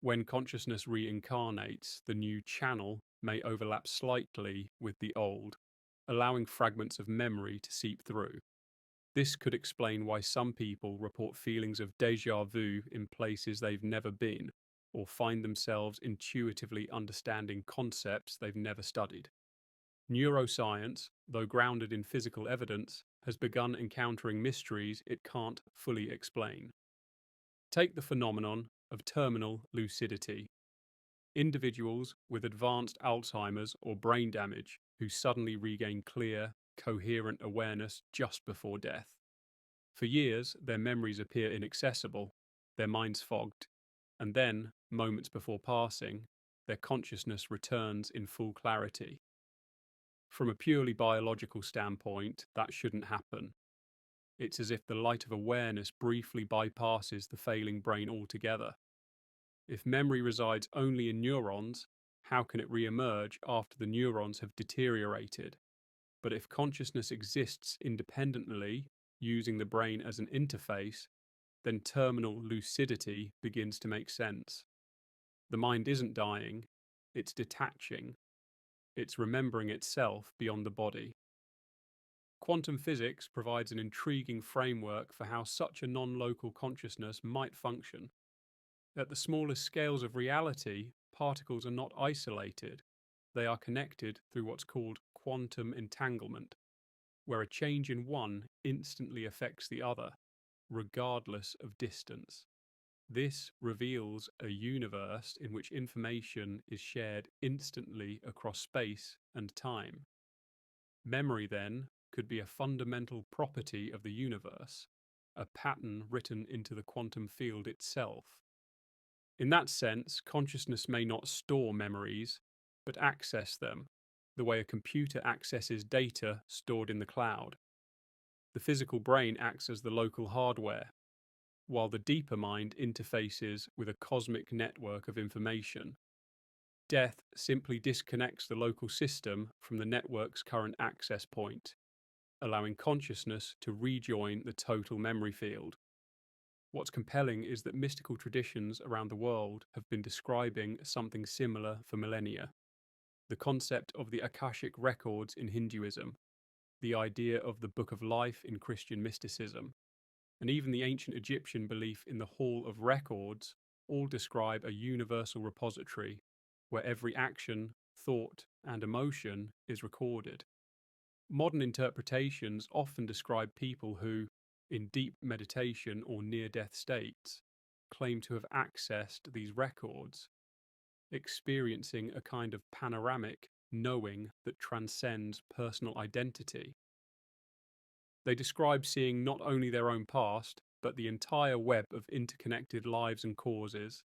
Speaker 1: When consciousness reincarnates, the new channel may overlap slightly with the old, allowing fragments of memory to seep through. This could explain why some people report feelings of déjà vu in places they've never been, or find themselves intuitively understanding concepts they've never studied. Neuroscience, though grounded in physical evidence, has begun encountering mysteries it can't fully explain. Take the phenomenon of terminal lucidity. Individuals with advanced Alzheimer's or brain damage who suddenly regain clear, coherent awareness just before death. For years, their memories appear inaccessible, their minds fogged, and then, moments before passing, their consciousness returns in full clarity. From a purely biological standpoint, that shouldn't happen. It's as if the light of awareness briefly bypasses the failing brain altogether. If memory resides only in neurons, how can it re-emerge after the neurons have deteriorated? But if consciousness exists independently, using the brain as an interface, then terminal lucidity begins to make sense. The mind isn't dying, it's detaching. It's remembering itself beyond the body. Quantum physics provides an intriguing framework for how such a non-local consciousness might function. At the smallest scales of reality, particles are not isolated. They are connected through what's called quantum entanglement, where a change in one instantly affects the other, regardless of distance. This reveals a universe in which information is shared instantly across space and time. Memory, then, could be a fundamental property of the universe, a pattern written into the quantum field itself. In that sense, consciousness may not store memories, but access them, the way a computer accesses data stored in the cloud. The physical brain acts as the local hardware, while the deeper mind interfaces with a cosmic network of information. Death simply disconnects the local system from the network's current access point, allowing consciousness to rejoin the total memory field. What's compelling is that mystical traditions around the world have been describing something similar for millennia. The concept of the Akashic records in Hinduism, the idea of the Book of Life in Christian mysticism, and even the ancient Egyptian belief in the Hall of Records all describe a universal repository where every action, thought, and emotion is recorded. Modern interpretations often describe people who, in deep meditation or near-death states, claim to have accessed these records, experiencing a kind of panoramic knowing that transcends personal identity. They describe seeing not only their own past, but the entire web of interconnected lives and causes,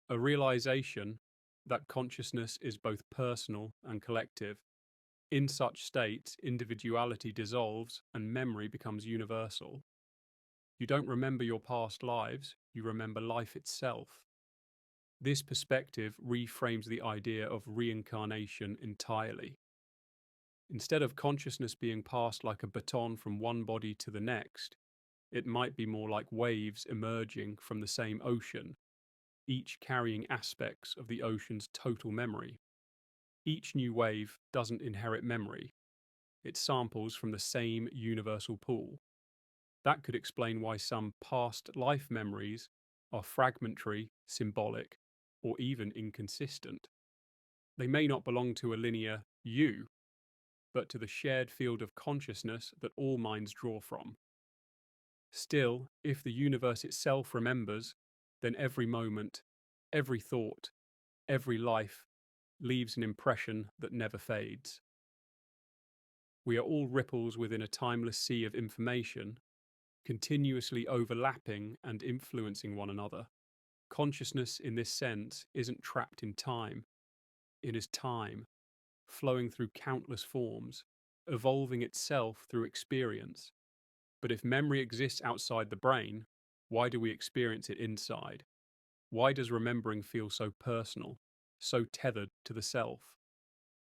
Speaker 1: a realization that consciousness is both personal and collective. In such states, individuality dissolves and memory becomes universal. You don't remember your past lives, you remember life itself. This perspective reframes the idea of reincarnation entirely. Instead of consciousness being passed like a baton from one body to the next, it might be more like waves emerging from the same ocean, each carrying aspects of the ocean's total memory. Each new wave doesn't inherit memory, it samples from the same universal pool. That could explain why some past life memories are fragmentary, symbolic, or even inconsistent. They may not belong to a linear you, but to the shared field of consciousness that all minds draw from. Still, if the universe itself remembers, then every moment, every thought, every life leaves an impression that never fades. We are all ripples within a timeless sea of information, continuously overlapping and influencing one another. Consciousness, in this sense, isn't trapped in time. It is time, flowing through countless forms, evolving itself through experience. But if memory exists outside the brain, why do we experience it inside? Why does remembering feel so personal, so tethered to the self?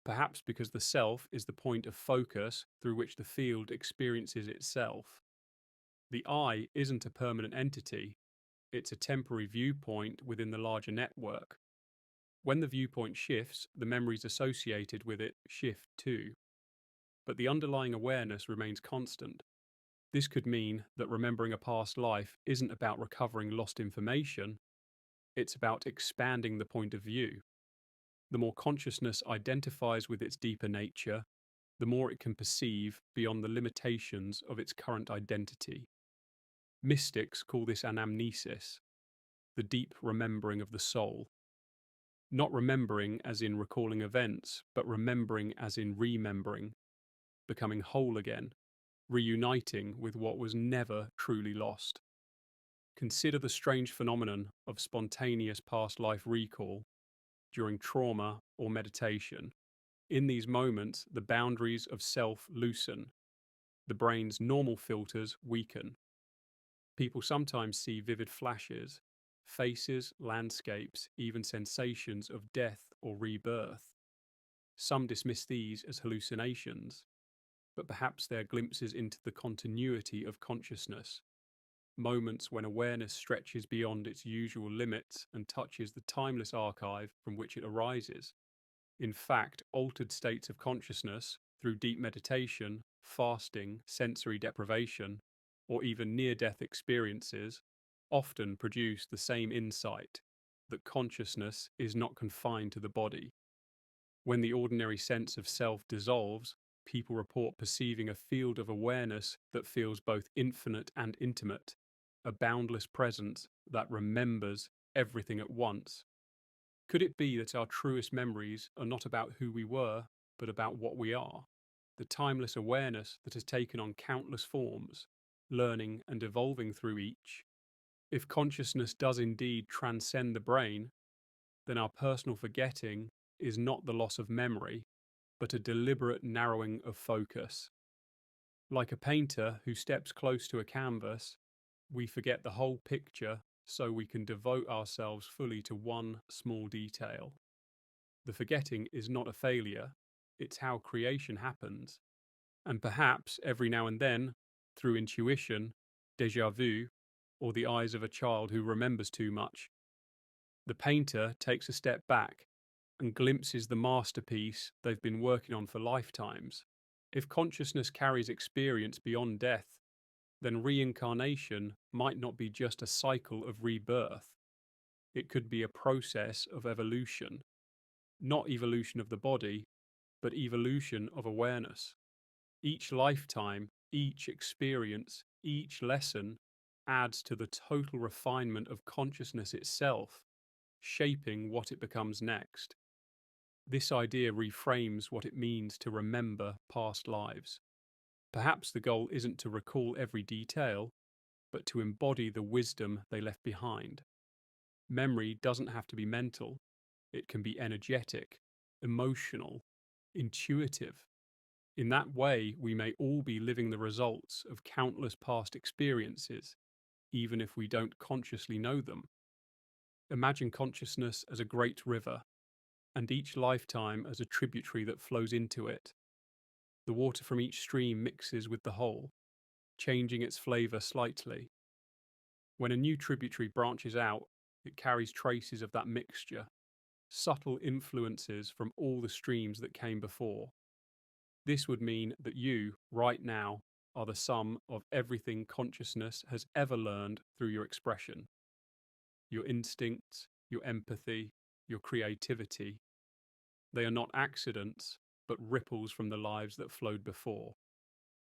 Speaker 1: Perhaps because the self is the point of focus through which the field experiences itself. The I isn't a permanent entity, it's a temporary viewpoint within the larger network. When the viewpoint shifts, the memories associated with it shift too. But the underlying awareness remains constant. This could mean that remembering a past life isn't about recovering lost information, it's about expanding the point of view. The more consciousness identifies with its deeper nature, the more it can perceive beyond the limitations of its current identity. Mystics call this anamnesis, the deep remembering of the soul. Not remembering as in recalling events, but remembering as in remembering, becoming whole again, reuniting with what was never truly lost. Consider the strange phenomenon of spontaneous past life recall during trauma or meditation. In these moments, the boundaries of self loosen, the brain's normal filters weaken. People sometimes see vivid flashes, faces, landscapes, even sensations of death or rebirth. Some dismiss these as hallucinations, but perhaps they are glimpses into the continuity of consciousness, moments when awareness stretches beyond its usual limits and touches the timeless archive from which it arises. In fact, altered states of consciousness, through deep meditation, fasting, sensory deprivation, or even near-death experiences, often produce the same insight that consciousness is not confined to the body. When the ordinary sense of self dissolves, people report perceiving a field of awareness that feels both infinite and intimate, a boundless presence that remembers everything at once. Could it be that our truest memories are not about who we were, but about what we are? The timeless awareness that has taken on countless forms, learning and evolving through each. If consciousness does indeed transcend the brain, then our personal forgetting is not the loss of memory, but a deliberate narrowing of focus. Like a painter who steps close to a canvas, we forget the whole picture so we can devote ourselves fully to one small detail. The forgetting is not a failure, it's how creation happens. And perhaps every now and then, through intuition, déjà vu, or the eyes of a child who remembers too much, the painter takes a step back and glimpses the masterpiece they've been working on for lifetimes. If consciousness carries experience beyond death, then reincarnation might not be just a cycle of rebirth. It could be a process of evolution, not evolution of the body, but evolution of awareness. Each lifetime, each experience, each lesson adds to the total refinement of consciousness itself, shaping what it becomes next. This idea reframes what it means to remember past lives. Perhaps the goal isn't to recall every detail, but to embody the wisdom they left behind. Memory doesn't have to be mental, it can be energetic, emotional, intuitive. In that way, we may all be living the results of countless past experiences, even if we don't consciously know them. Imagine consciousness as a great river, and each lifetime as a tributary that flows into it. The water from each stream mixes with the whole, changing its flavour slightly. When a new tributary branches out, It carries traces of that mixture, subtle influences from all the streams that came before. This would mean that you, right now, are the sum of everything consciousness has ever learned through your expression. Your instincts, your empathy, your creativity. They are not accidents, but ripples from the lives that flowed before.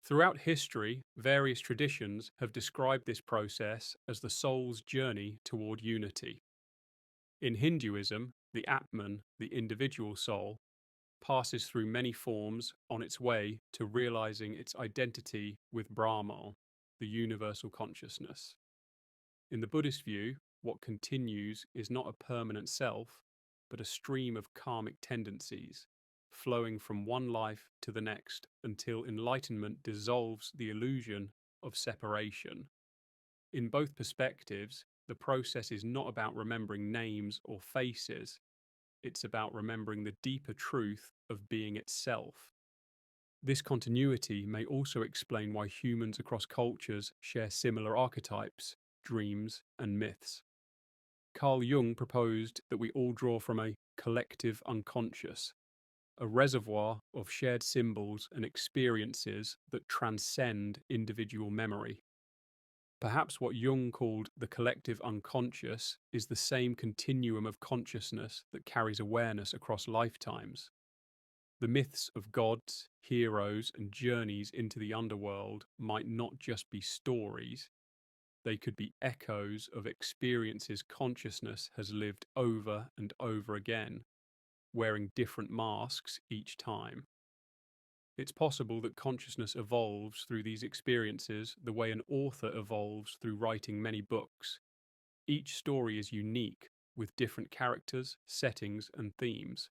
Speaker 1: Throughout history, various traditions have described this process as the soul's journey toward unity. In Hinduism, the Atman, the individual soul, passes through many forms on its way to realizing its identity with Brahman, the universal consciousness. In the Buddhist view, what continues is not a permanent self, but a stream of karmic tendencies, flowing from one life to the next until enlightenment dissolves the illusion of separation. In both perspectives, the process is not about remembering names or faces, it's about remembering the deeper truth of being itself. This continuity may also explain why humans across cultures share similar archetypes, dreams, and myths. Carl Jung proposed that we all draw from a collective unconscious, a reservoir of shared symbols and experiences that transcend individual memory. Perhaps what Jung called the collective unconscious is the same continuum of consciousness that carries awareness across lifetimes. The myths of gods, heroes, and journeys into the underworld might not just be stories, they could be echoes of experiences consciousness has lived over and over again, wearing different masks each time. It's possible that consciousness evolves through these experiences the way an author evolves through writing many books. Each story is unique, with different characters, settings, and themes,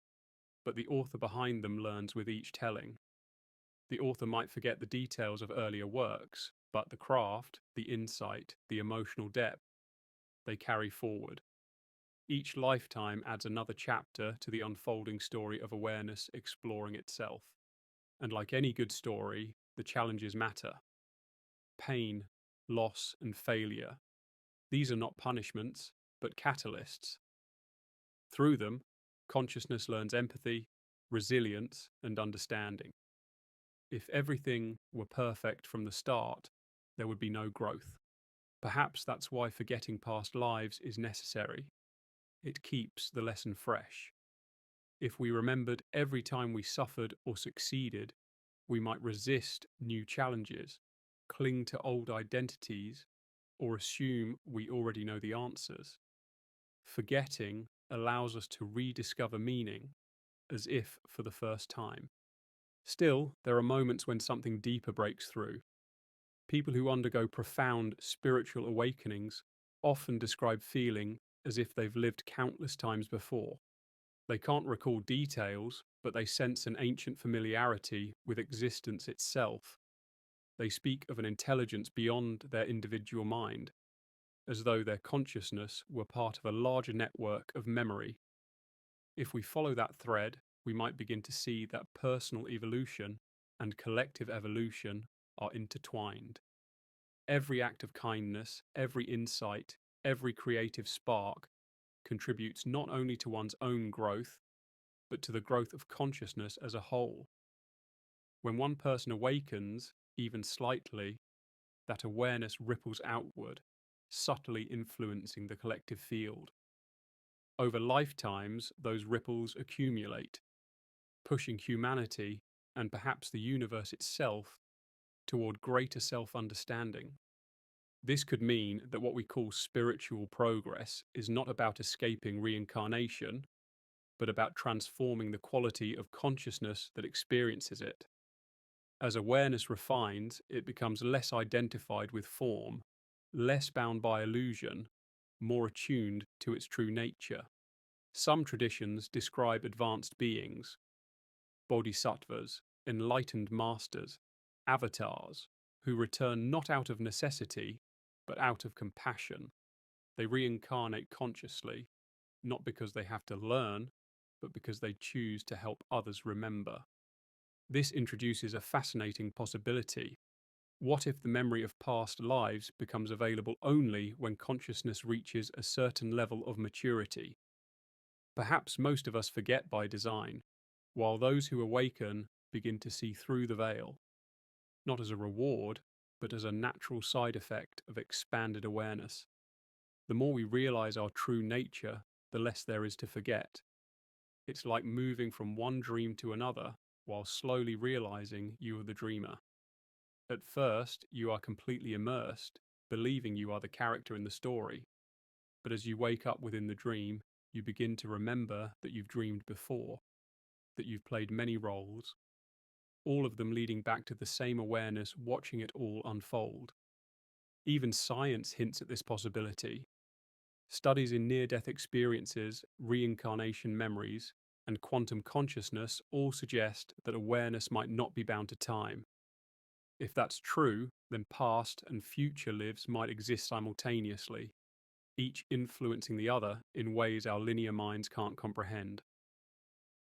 Speaker 1: but the author behind them learns with each telling. The author might forget the details of earlier works, but the craft, the insight, the emotional depth, they carry forward. Each lifetime adds another chapter to the unfolding story of awareness exploring itself. And like any good story, the challenges matter. Pain, loss, and failure. These are not punishments, but catalysts. Through them, consciousness learns empathy, resilience, and understanding. If everything were perfect from the start, there would be no growth. Perhaps that's why forgetting past lives is necessary. It keeps the lesson fresh. If we remembered every time we suffered or succeeded, we might resist new challenges, cling to old identities, or assume we already know the answers. Forgetting allows us to rediscover meaning, as if for the first time. Still, there are moments when something deeper breaks through. People who undergo profound spiritual awakenings often describe feeling as if they've lived countless times before. They can't recall details, but they sense an ancient familiarity with existence itself. They speak of an intelligence beyond their individual mind, as though their consciousness were part of a larger network of memory. If we follow that thread, we might begin to see that personal evolution and collective evolution are intertwined. Every act of kindness, every insight, every creative spark contributes not only to one's own growth, but to the growth of consciousness as a whole. When one person awakens, even slightly, that awareness ripples outward, subtly influencing the collective field. Over lifetimes, those ripples accumulate, pushing humanity, and perhaps the universe itself, toward greater self-understanding. This could mean that what we call spiritual progress is not about escaping reincarnation, but about transforming the quality of consciousness that experiences it. As awareness refines, it becomes less identified with form, less bound by illusion, more attuned to its true nature. Some traditions describe advanced beings, bodhisattvas, enlightened masters, avatars, who return not out of necessity, but out of compassion. They reincarnate consciously, not because they have to learn, but because they choose to help others remember. This introduces a fascinating possibility. What if the memory of past lives becomes available only when consciousness reaches a certain level of maturity? Perhaps most of us forget by design, while those who awaken begin to see through the veil, not as a reward, but as a natural side effect of expanded awareness. The more we realize our true nature, the less there is to forget. It's like moving from one dream to another while slowly realizing you are the dreamer. At first, you are completely immersed, believing you are the character in the story. But as you wake up within the dream, you begin to remember that you've dreamed before, that you've played many roles, all of them leading back to the same awareness watching it all unfold. Even science hints at this possibility. Studies in near-death experiences, reincarnation memories, and quantum consciousness all suggest that awareness might not be bound to time. If that's true, then past and future lives might exist simultaneously, each influencing the other in ways our linear minds can't comprehend.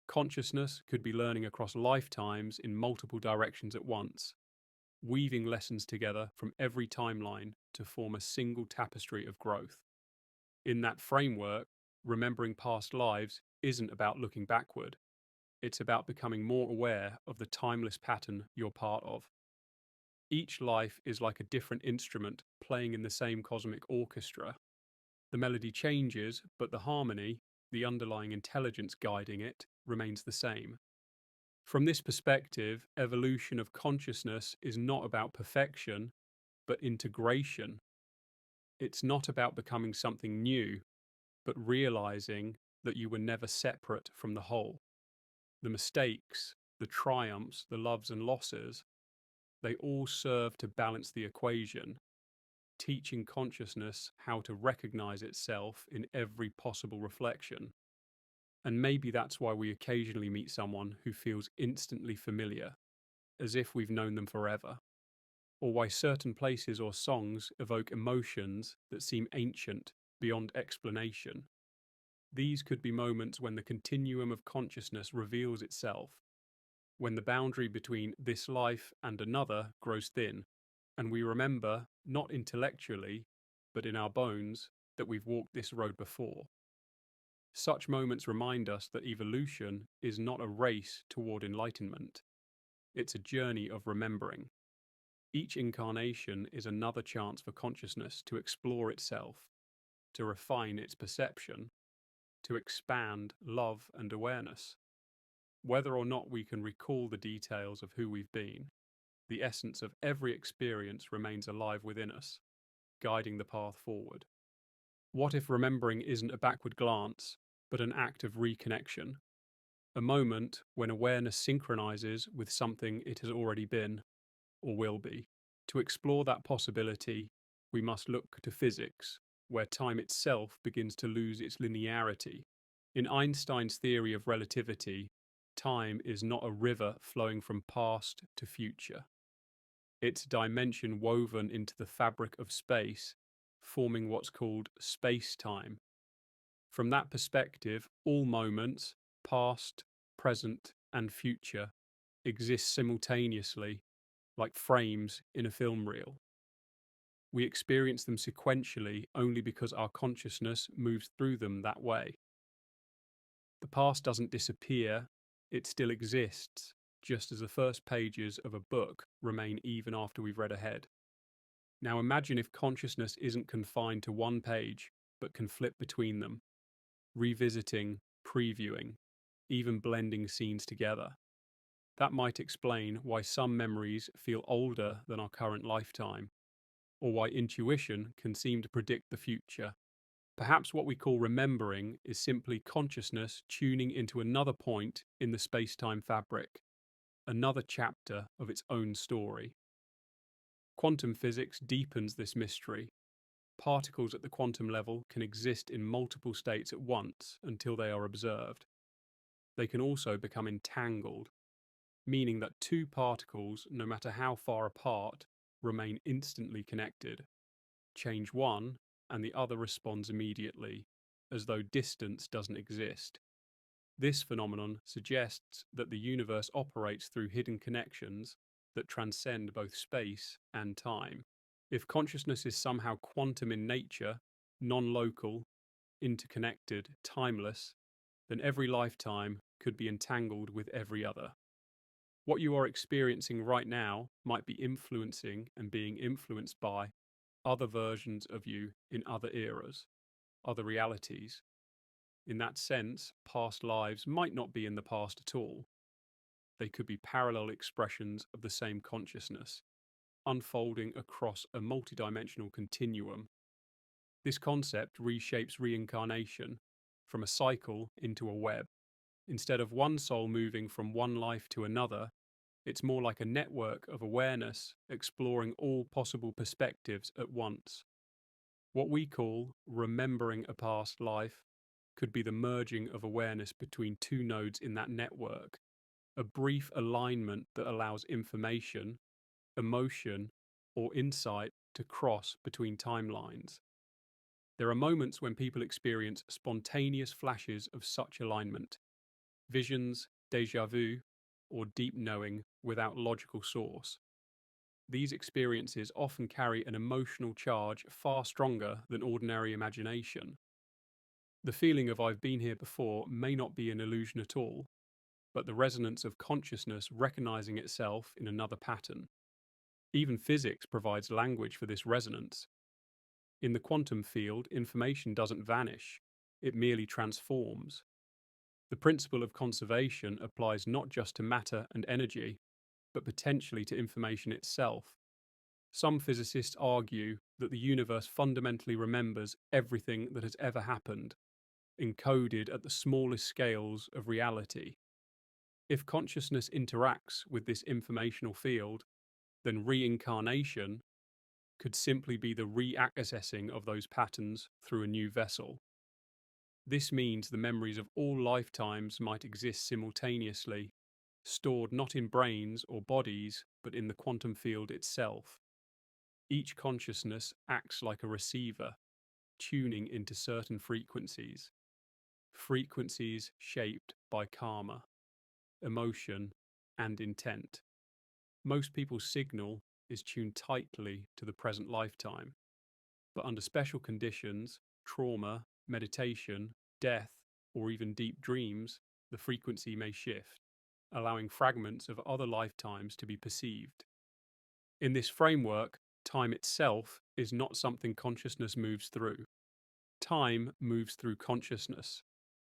Speaker 1: Consciousness could be learning across lifetimes in multiple directions at once, weaving lessons together from every timeline to form a single tapestry of growth. In that framework, remembering past lives isn't about looking backward. It's about becoming more aware of the timeless pattern you're part of. Each life is like a different instrument playing in the same cosmic orchestra. The melody changes, but the harmony, the underlying intelligence guiding it, remains the same. From this perspective, evolution of consciousness is not about perfection, but integration. It's not about becoming something new, but realizing that you were never separate from the whole. The mistakes, the triumphs, the loves and losses, they all serve to balance the equation, teaching consciousness how to recognize itself in every possible reflection. And maybe that's why we occasionally meet someone who feels instantly familiar, as if we've known them forever, or why certain places or songs evoke emotions that seem ancient, beyond explanation. These could be moments when the continuum of consciousness reveals itself, when the boundary between this life and another grows thin, and we remember, not intellectually, but in our bones, that we've walked this road before. Such moments remind us that evolution is not a race toward enlightenment. It's a journey of remembering. Each incarnation is another chance for consciousness to explore itself, to refine its perception, to expand love and awareness. Whether or not we can recall the details of who we've been, the essence of every experience remains alive within us, guiding the path forward. What if remembering isn't a backward glance, but an act of reconnection? A moment when awareness synchronizes with something it has already been, or will be. To explore that possibility, we must look to physics, where time itself begins to lose its linearity. In Einstein's theory of relativity, time is not a river flowing from past to future. It's a dimension woven into the fabric of space, forming what's called space-time. From that perspective, all moments, past, present, and future, exist simultaneously, like frames in a film reel. We experience them sequentially only because our consciousness moves through them that way. The past doesn't disappear, it still exists, just as the first pages of a book remain even after we've read ahead. Now imagine if consciousness isn't confined to one page, but can flip between them, revisiting, previewing, even blending scenes together. That might explain why some memories feel older than our current lifetime, or why intuition can seem to predict the future. Perhaps what we call remembering is simply consciousness tuning into another point in the space-time fabric, another chapter of its own story. Quantum physics deepens this mystery. Particles at the quantum level can exist in multiple states at once until they are observed. They can also become entangled, meaning that two particles, no matter how far apart, remain instantly connected. Change one, and the other responds immediately, as though distance doesn't exist. This phenomenon suggests that the universe operates through hidden connections, that transcend both space and time. If consciousness is somehow quantum in nature, non-local, interconnected, timeless, then every lifetime could be entangled with every other. What you are experiencing right now might be influencing and being influenced by other versions of you in other eras, other realities. In that sense, past lives might not be in the past at all. They could be parallel expressions of the same consciousness, unfolding across a multidimensional continuum. This concept reshapes reincarnation from a cycle into a web. Instead of one soul moving from one life to another, it's more like a network of awareness exploring all possible perspectives at once. What we call remembering a past life could be the merging of awareness between two nodes in that network, a brief alignment that allows information, emotion, or insight to cross between timelines. There are moments when people experience spontaneous flashes of such alignment, visions, déjà vu, or deep knowing without logical source. These experiences often carry an emotional charge far stronger than ordinary imagination. The feeling of "I've been here before" may not be an illusion at all, but the resonance of consciousness recognizing itself in another pattern. Even physics provides language for this resonance. In the quantum field, information doesn't vanish, it merely transforms. The principle of conservation applies not just to matter and energy, but potentially to information itself. Some physicists argue that the universe fundamentally remembers everything that has ever happened, encoded at the smallest scales of reality. If consciousness interacts with this informational field, then reincarnation could simply be the reaccessing of those patterns through a new vessel. This means the memories of all lifetimes might exist simultaneously, stored not in brains or bodies, but in the quantum field itself. Each consciousness acts like a receiver, tuning into certain frequencies. Frequencies shaped by karma, emotion, and intent. Most people's signal is tuned tightly to the present lifetime, but under special conditions, trauma, meditation, death, or even deep dreams, the frequency may shift, allowing fragments of other lifetimes to be perceived. In this framework, time itself is not something consciousness moves through. Time moves through consciousness.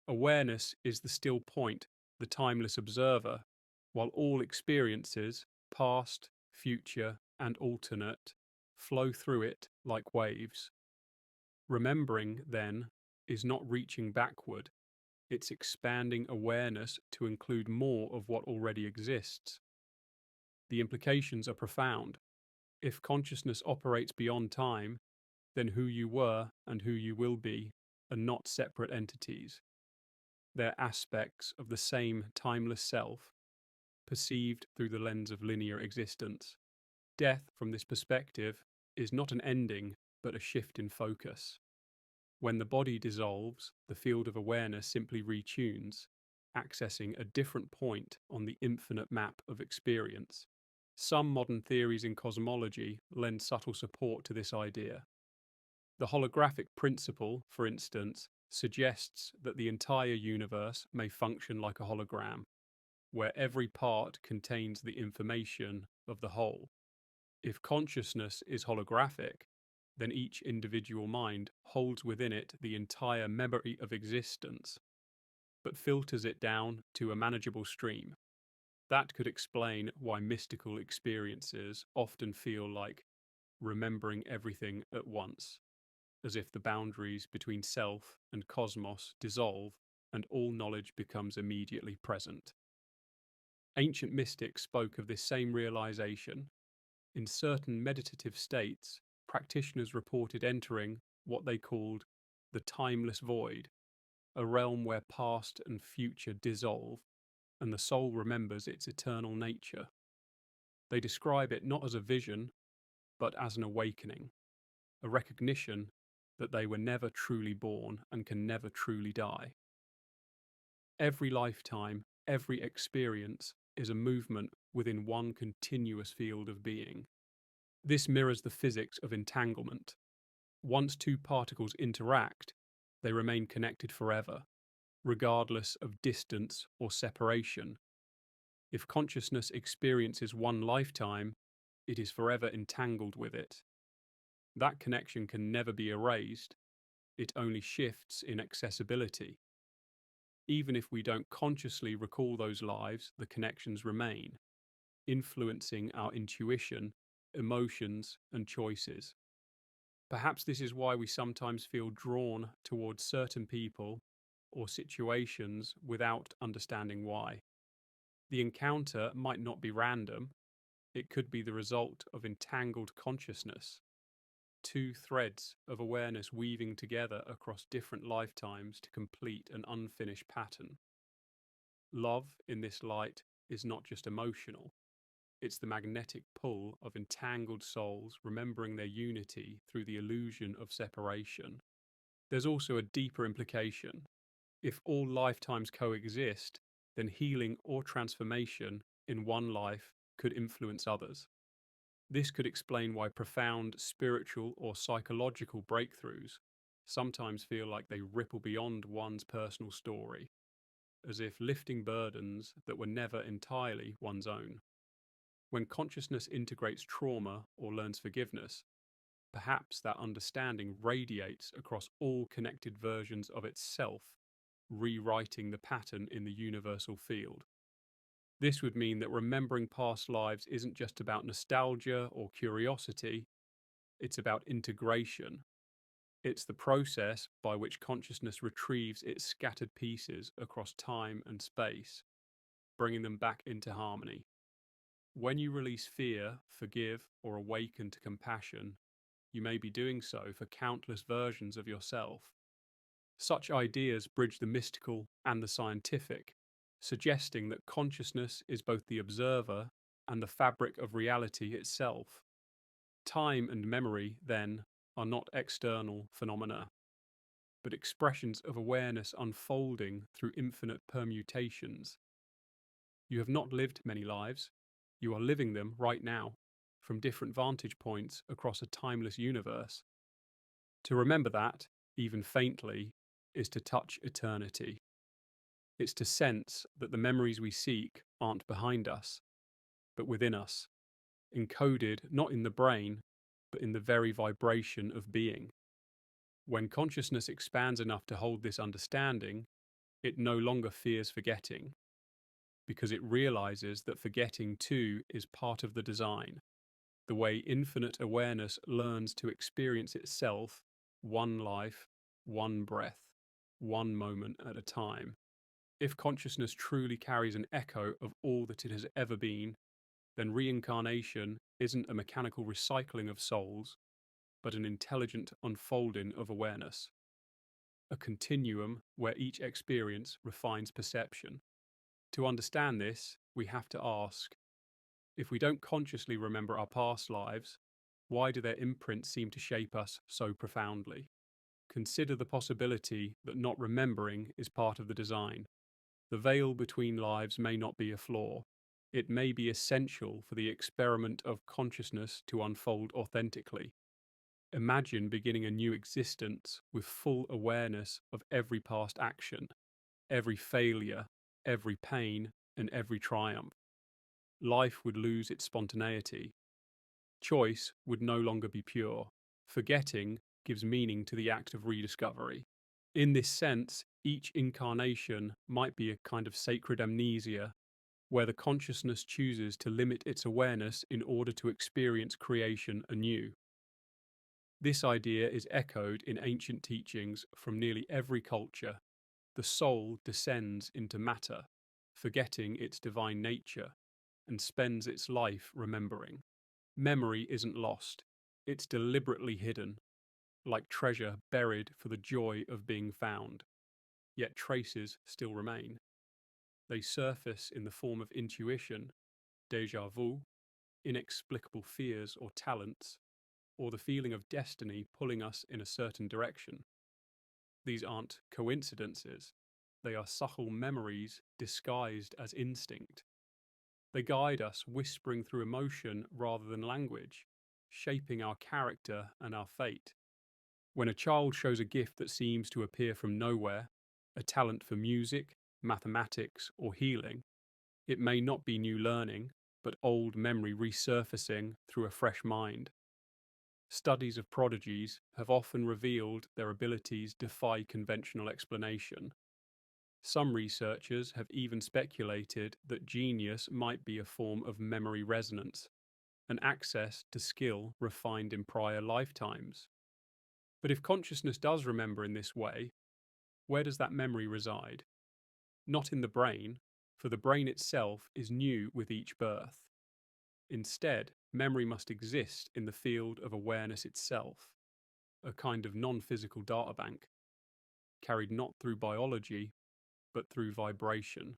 Speaker 1: Awareness is the still point, the timeless observer, while all experiences, past, future, and alternate, flow through it like waves. Remembering, then, is not reaching backward, it's expanding awareness to include more of what already exists. The implications are profound. If consciousness operates beyond time, then who you were and who you will be are not separate entities. They're aspects of the same timeless self, perceived through the lens of linear existence. Death, from this perspective, is not an ending, but a shift in focus. When the body dissolves, the field of awareness simply retunes, accessing a different point on the infinite map of experience. Some modern theories in cosmology lend subtle support to this idea. The holographic principle, for instance, suggests that the entire universe may function like a hologram, where every part contains the information of the whole. If consciousness is holographic, then each individual mind holds within it the entire memory of existence, but filters it down to a manageable stream. That could explain why mystical experiences often feel like remembering everything at once, as if the boundaries between self and cosmos dissolve and all knowledge becomes immediately present. Ancient mystics spoke of this same realization. In certain meditative states, practitioners reported entering what they called the timeless void, a realm where past and future dissolve, and the soul remembers its eternal nature. They describe it not as a vision, but as an awakening, a recognition that they were never truly born and can never truly die. Every lifetime, every experience is a movement within one continuous field of being. This mirrors the physics of entanglement. Once two particles interact, they remain connected forever, regardless of distance or separation. If consciousness experiences one lifetime, it is forever entangled with it. That connection can never be erased, it only shifts in accessibility. Even if we don't consciously recall those lives, the connections remain, influencing our intuition, emotions, and choices. Perhaps this is why we sometimes feel drawn towards certain people or situations without understanding why. The encounter might not be random, it could be the result of entangled consciousness, two threads of awareness weaving together across different lifetimes to complete an unfinished pattern. Love, in this light, is not just emotional, it's the magnetic pull of entangled souls remembering their unity through the illusion of separation. There's also a deeper implication. If all lifetimes coexist, then healing or transformation in one life could influence others. This could explain why profound spiritual or psychological breakthroughs sometimes feel like they ripple beyond one's personal story, as if lifting burdens that were never entirely one's own. When consciousness integrates trauma or learns forgiveness, perhaps that understanding radiates across all connected versions of itself, rewriting the pattern in the universal field. This would mean that remembering past lives isn't just about nostalgia or curiosity, it's about integration. It's the process by which consciousness retrieves its scattered pieces across time and space, bringing them back into harmony. When you release fear, forgive, or awaken to compassion, you may be doing so for countless versions of yourself. Such ideas bridge the mystical and the scientific, suggesting that consciousness is both the observer and the fabric of reality itself. Time and memory, then, are not external phenomena, but expressions of awareness unfolding through infinite permutations. You have not lived many lives, you are living them right now, from different vantage points across a timeless universe. To remember that, even faintly, is to touch eternity. It's to sense that the memories we seek aren't behind us, but within us, encoded not in the brain, but in the very vibration of being. When consciousness expands enough to hold this understanding, it no longer fears forgetting, because it realizes that forgetting too is part of the design, the way infinite awareness learns to experience itself, one life, one breath, one moment at a time. If consciousness truly carries an echo of all that it has ever been, then reincarnation isn't a mechanical recycling of souls, but an intelligent unfolding of awareness, a continuum where each experience refines perception. To understand this, we have to ask, if we don't consciously remember our past lives, why do their imprints seem to shape us so profoundly? Consider the possibility that not remembering is part of the design. The veil between lives may not be a flaw. It may be essential for the experiment of consciousness to unfold authentically. Imagine beginning a new existence with full awareness of every past action, every failure, every pain, and every triumph. Life would lose its spontaneity. Choice would no longer be pure. Forgetting gives meaning to the act of rediscovery. In this sense, each incarnation might be a kind of sacred amnesia, where the consciousness chooses to limit its awareness in order to experience creation anew. This idea is echoed in ancient teachings from nearly every culture. The soul descends into matter, forgetting its divine nature, and spends its life remembering. Memory isn't lost, it's deliberately hidden, like treasure buried for the joy of being found. Yet traces still remain. They surface in the form of intuition, déjà vu, inexplicable fears or talents, or the feeling of destiny pulling us in a certain direction. These aren't coincidences, they are subtle memories disguised as instinct. They guide us, whispering through emotion rather than language, shaping our character and our fate. When a child shows a gift that seems to appear from nowhere, a talent for music, mathematics, or healing, it may not be new learning, but old memory resurfacing through a fresh mind. Studies of prodigies have often revealed their abilities defy conventional explanation. Some researchers have even speculated that genius might be a form of memory resonance, an access to skill refined in prior lifetimes. But if consciousness does remember in this way, where does that memory reside? Not in the brain, for the brain itself is new with each birth. Instead, memory must exist in the field of awareness itself, a kind of non-physical databank, carried not through biology, but through vibration.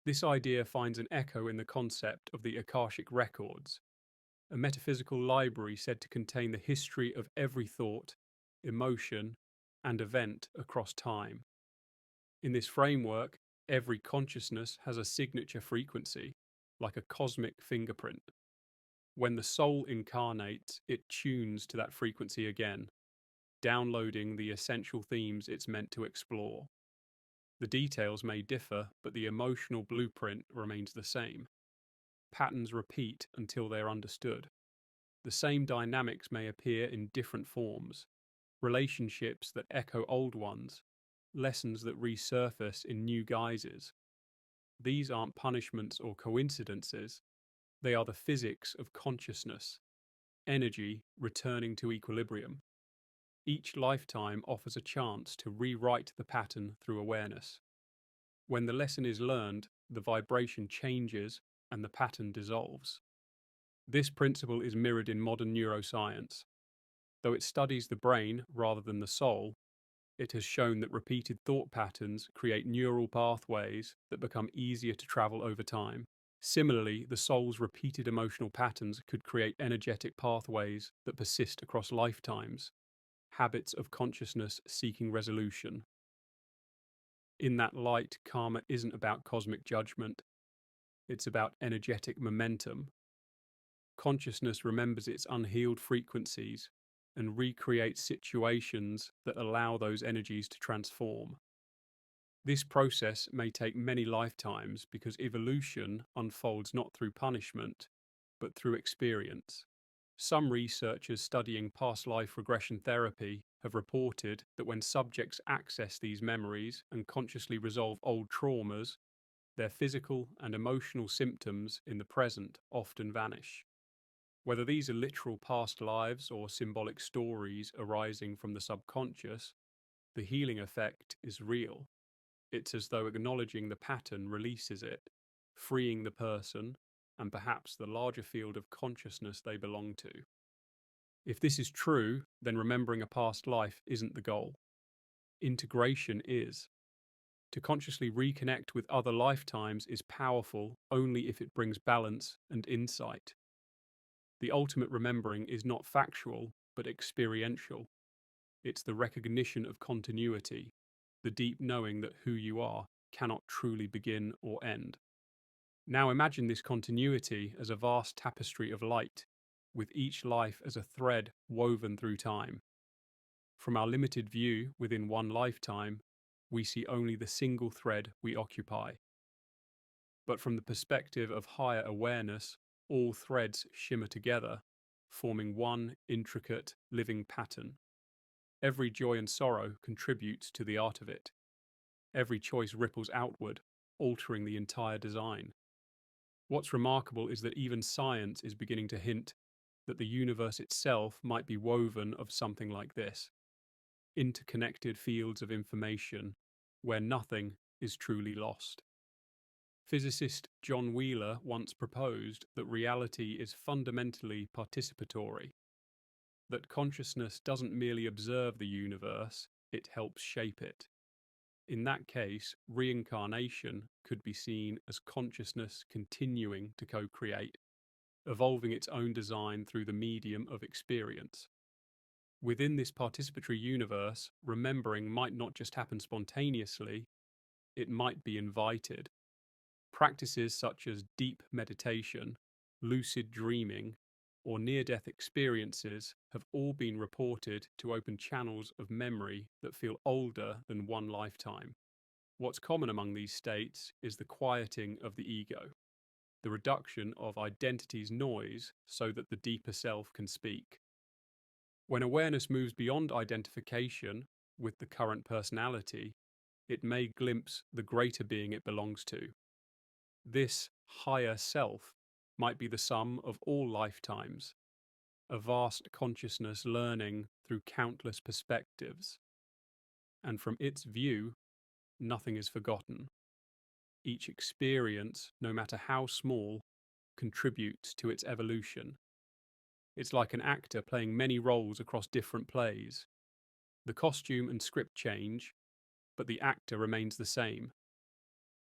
Speaker 1: This idea finds an echo in the concept of the Akashic Records, a metaphysical library said to contain the history of every thought, emotion, and event across time. In this framework, every consciousness has a signature frequency, like a cosmic fingerprint. When the soul incarnates, it tunes to that frequency again, downloading the essential themes it's meant to explore. The details may differ, but the emotional blueprint remains the same. Patterns repeat until they're understood. The same dynamics may appear in different forms, relationships that echo old ones, lessons that resurface in new guises. These aren't punishments or coincidences, they are the physics of consciousness, energy returning to equilibrium. Each lifetime offers a chance to rewrite the pattern through awareness. When the lesson is learned, the vibration changes and the pattern dissolves. This principle is mirrored in modern neuroscience. Though it studies the brain rather than the soul, it has shown that repeated thought patterns create neural pathways that become easier to travel over time. Similarly, the soul's repeated emotional patterns could create energetic pathways that persist across lifetimes, habits of consciousness seeking resolution. In that light, karma isn't about cosmic judgment, it's about energetic momentum. Consciousness remembers its unhealed frequencies and recreates situations that allow those energies to transform. This process may take many lifetimes because evolution unfolds not through punishment, but through experience. Some researchers studying past life regression therapy have reported that when subjects access these memories and consciously resolve old traumas, their physical and emotional symptoms in the present often vanish. Whether these are literal past lives or symbolic stories arising from the subconscious, the healing effect is real. It's as though acknowledging the pattern releases it, freeing the person and perhaps the larger field of consciousness they belong to. If this is true, then remembering a past life isn't the goal. Integration is. To consciously reconnect with other lifetimes is powerful only if it brings balance and insight. The ultimate remembering is not factual, but experiential. It's the recognition of continuity, the deep knowing that who you are cannot truly begin or end. Now imagine this continuity as a vast tapestry of light, with each life as a thread woven through time. From our limited view within one lifetime, we see only the single thread we occupy. But from the perspective of higher awareness, all threads shimmer together, forming one intricate, living pattern. Every joy and sorrow contributes to the art of it. Every choice ripples outward, altering the entire design. What's remarkable is that even science is beginning to hint that the universe itself might be woven of something like this. Interconnected fields of information where nothing is truly lost. Physicist John Wheeler once proposed that reality is fundamentally participatory, that consciousness doesn't merely observe the universe, it helps shape it. In that case, reincarnation could be seen as consciousness continuing to co-create, evolving its own design through the medium of experience. Within this participatory universe, remembering might not just happen spontaneously, it might be invited. Practices such as deep meditation, lucid dreaming, or near death experiences have all been reported to open channels of memory that feel older than one lifetime. What's common among these states is the quieting of the ego, the reduction of identity's noise so that the deeper self can speak. When awareness moves beyond identification with the current personality, it may glimpse the greater being it belongs to. This higher self might be the sum of all lifetimes, a vast consciousness learning through countless perspectives. And from its view, nothing is forgotten. Each experience, no matter how small, contributes to its evolution. It's like an actor playing many roles across different plays. The costume and script change, but the actor remains the same.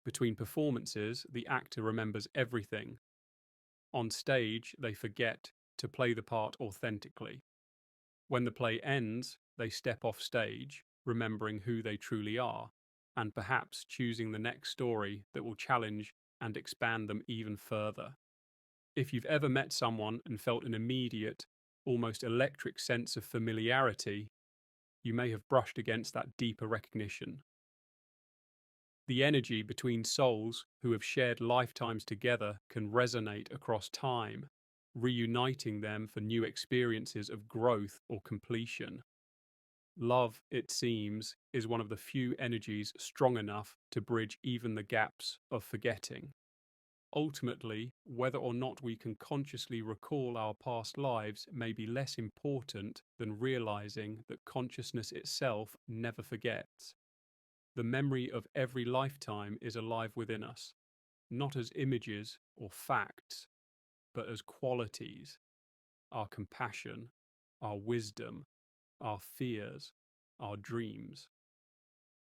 Speaker 1: Between performances, the actor remembers everything. On stage, they forget to play the part authentically. When the play ends, they step off stage, remembering who they truly are, and perhaps choosing the next story that will challenge and expand them even further. If you've ever met someone and felt an immediate, almost electric sense of familiarity, you may have brushed against that deeper recognition. The energy between souls who have shared lifetimes together can resonate across time, reuniting them for new experiences of growth or completion. Love, it seems, is one of the few energies strong enough to bridge even the gaps of forgetting. Ultimately, whether or not we can consciously recall our past lives may be less important than realizing that consciousness itself never forgets. The memory of every lifetime is alive within us, not as images or facts, but as qualities: our compassion, our wisdom, our fears, our dreams.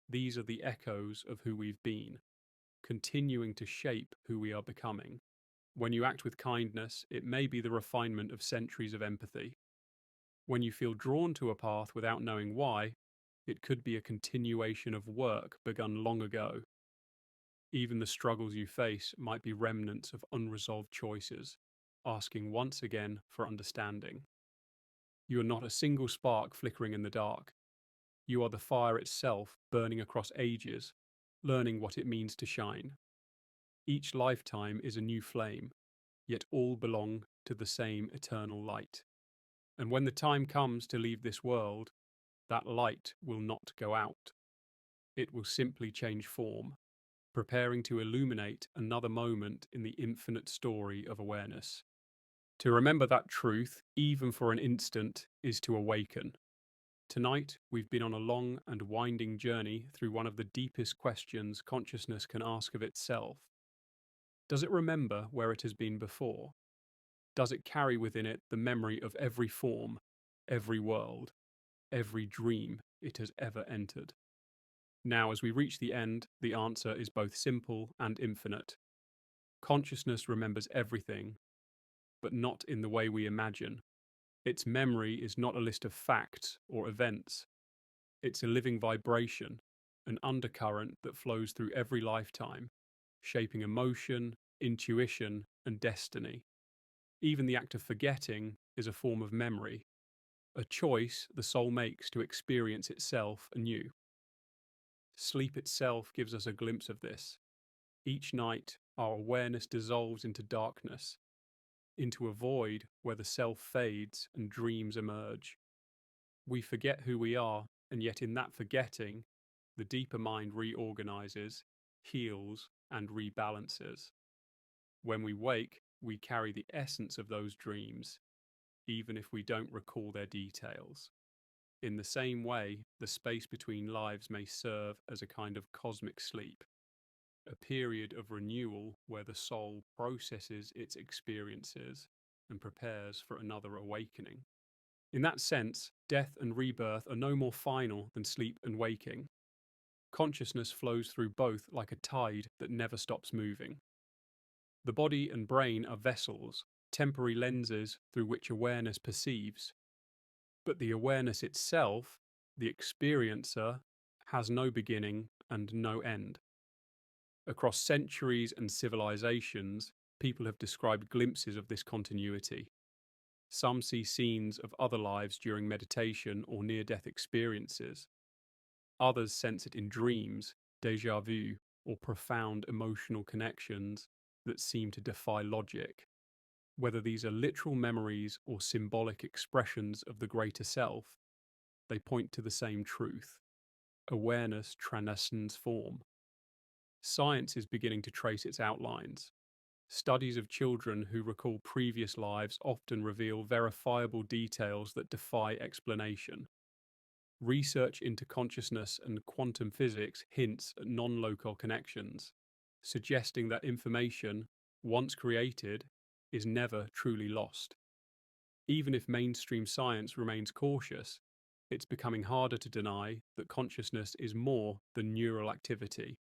Speaker 1: These are the echoes of who we've been, continuing to shape who we are becoming. When you act with kindness, it may be the refinement of centuries of empathy. When you feel drawn to a path without knowing why, it could be a continuation of work begun long ago. Even the struggles you face might be remnants of unresolved choices, asking once again for understanding. You are not a single spark flickering in the dark. You are the fire itself burning across ages, learning what it means to shine. Each lifetime is a new flame, yet all belong to the same eternal light. And when the time comes to leave this world, that light will not go out. It will simply change form, preparing to illuminate another moment in the infinite story of awareness. To remember that truth, even for an instant, is to awaken. Tonight, we've been on a long and winding journey through one of the deepest questions consciousness can ask of itself. Does it remember where it has been before? Does it carry within it the memory of every form, every world, every dream it has ever entered? Now, as we reach the end, the answer is both simple and infinite. Consciousness remembers everything, but not in the way we imagine. Its memory is not a list of facts or events. It's a living vibration, an undercurrent that flows through every lifetime, shaping emotion, intuition, and destiny. Even the act of forgetting is a form of memory, a choice the soul makes to experience itself anew. Sleep itself gives us a glimpse of this. Each night, our awareness dissolves into darkness, into a void where the self fades and dreams emerge. We forget who we are, and yet in that forgetting, the deeper mind reorganizes, heals, and rebalances. When we wake, we carry the essence of those dreams, even if we don't recall their details. In the same way, the space between lives may serve as a kind of cosmic sleep, a period of renewal where the soul processes its experiences and prepares for another awakening. In that sense, death and rebirth are no more final than sleep and waking. Consciousness flows through both like a tide that never stops moving. The body and brain are vessels, temporary lenses through which awareness perceives. But the awareness itself, the experiencer, has no beginning and no end. Across centuries and civilizations, people have described glimpses of this continuity. Some see scenes of other lives during meditation or near death experiences. Others sense it in dreams, déjà vu, or profound emotional connections that seem to defy logic. Whether these are literal memories or symbolic expressions of the greater self, they point to the same truth. Awareness transcends form. Science is beginning to trace its outlines. Studies of children who recall previous lives often reveal verifiable details that defy explanation. Research into consciousness and quantum physics hints at non-local connections, suggesting that information, once created, is never truly lost. Even if mainstream science remains cautious, it's becoming harder to deny that consciousness is more than neural activity.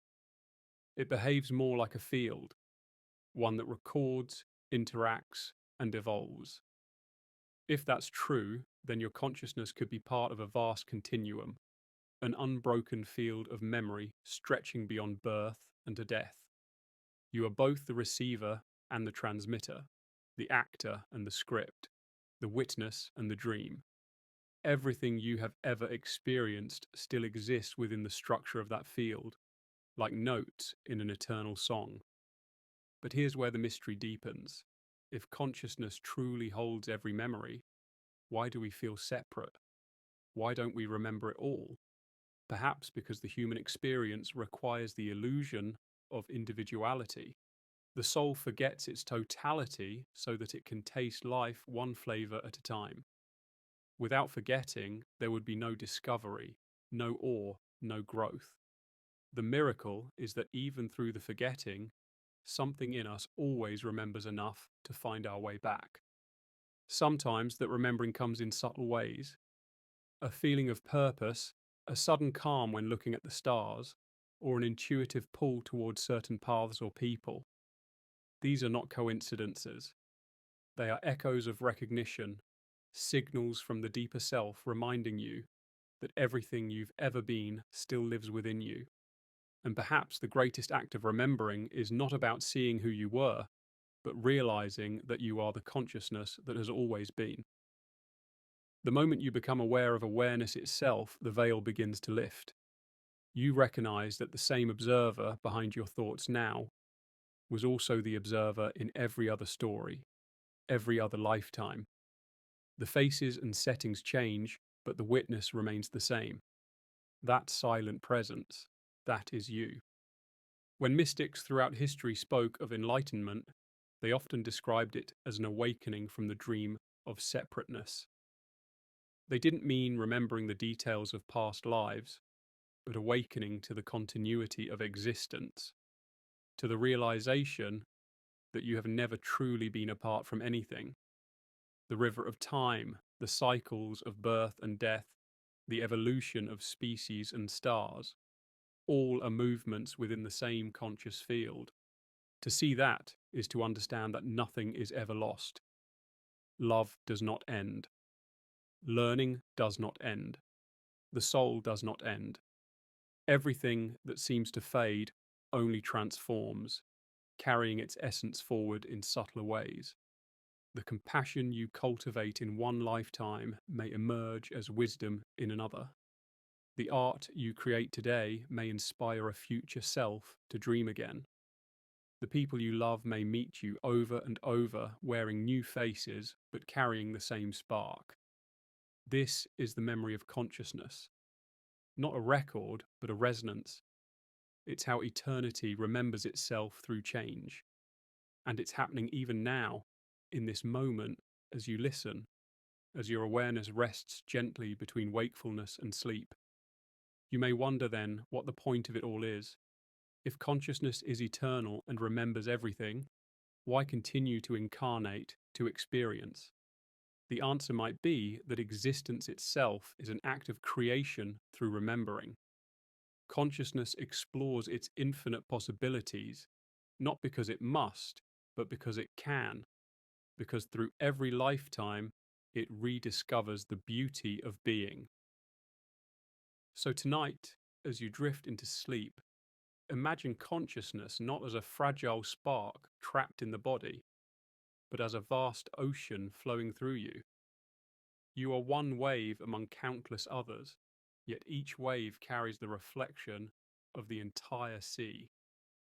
Speaker 1: It behaves more like a field, one that records, interacts, and evolves. If that's true, then your consciousness could be part of a vast continuum, an unbroken field of memory stretching beyond birth and to death. You are both the receiver and the transmitter, the actor and the script, the witness and the dream. Everything you have ever experienced still exists within the structure of that field, like notes in an eternal song. But here's where the mystery deepens. If consciousness truly holds every memory, why do we feel separate? Why don't we remember it all? Perhaps because the human experience requires the illusion of individuality. The soul forgets its totality so that it can taste life one flavor at a time. Without forgetting, there would be no discovery, no awe, no growth. The miracle is that even through the forgetting, something in us always remembers enough to find our way back. Sometimes that remembering comes in subtle ways. A feeling of purpose, a sudden calm when looking at the stars, or an intuitive pull towards certain paths or people. These are not coincidences. They are echoes of recognition, signals from the deeper self reminding you that everything you've ever been still lives within you. And perhaps the greatest act of remembering is not about seeing who you were, but realizing that you are the consciousness that has always been. The moment you become aware of awareness itself, the veil begins to lift. You recognize that the same observer behind your thoughts now was also the observer in every other story, every other lifetime. The faces and settings change, but the witness remains the same. That silent presence, that is you. When mystics throughout history spoke of enlightenment, they often described it as an awakening from the dream of separateness. They didn't mean remembering the details of past lives, but awakening to the continuity of existence, to the realization that you have never truly been apart from anything. The river of time, the cycles of birth and death, the evolution of species and stars, all are movements within the same conscious field. To see that is to understand that nothing is ever lost. Love does not end. Learning does not end. The soul does not end. Everything that seems to fade only transforms, carrying its essence forward in subtler ways. The compassion you cultivate in one lifetime may emerge as wisdom in another. The art you create today may inspire a future self to dream again. The people you love may meet you over and over, wearing new faces but carrying the same spark. This is the memory of consciousness. Not a record, but a resonance. It's how eternity remembers itself through change. And it's happening even now, in this moment, as you listen, as your awareness rests gently between wakefulness and sleep. You may wonder then what the point of it all is. If consciousness is eternal and remembers everything, why continue to incarnate, to experience? The answer might be that existence itself is an act of creation through remembering. Consciousness explores its infinite possibilities, not because it must, but because it can, because through every lifetime it rediscovers the beauty of being. So tonight, as you drift into sleep, Imagine consciousness not as a fragile spark trapped in the body, but as a vast ocean flowing through you. You are one wave among countless others, yet each wave carries the reflection of the entire sea.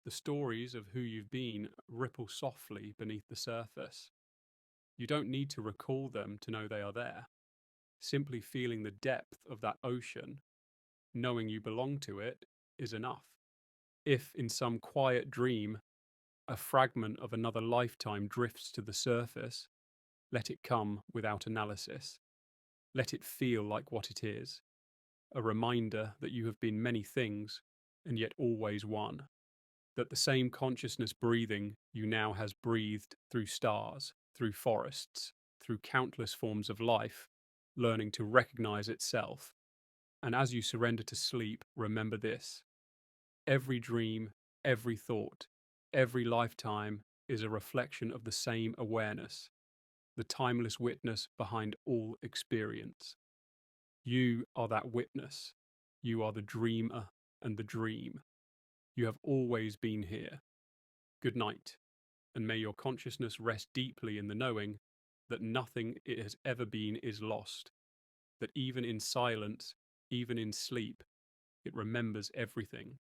Speaker 1: The stories of who you've been ripple softly beneath the surface. You don't need to recall them to know they are there. Simply feeling the depth of that ocean, knowing you belong to it, is enough. If in some quiet dream a fragment of another lifetime drifts to the surface, let it come without analysis. Let it feel like what it is, a reminder that you have been many things and yet always one. That the same consciousness breathing you now has breathed through stars, through forests, through countless forms of life, learning to recognize itself. And as you surrender to sleep, remember this: every dream, every thought, every lifetime is a reflection of the same awareness, the timeless witness behind all experience. You are that witness. You are the dreamer and the dream. You have always been here. Good night, and may your consciousness rest deeply in the knowing that nothing it has ever been is lost, that even in silence, even in sleep, it remembers everything.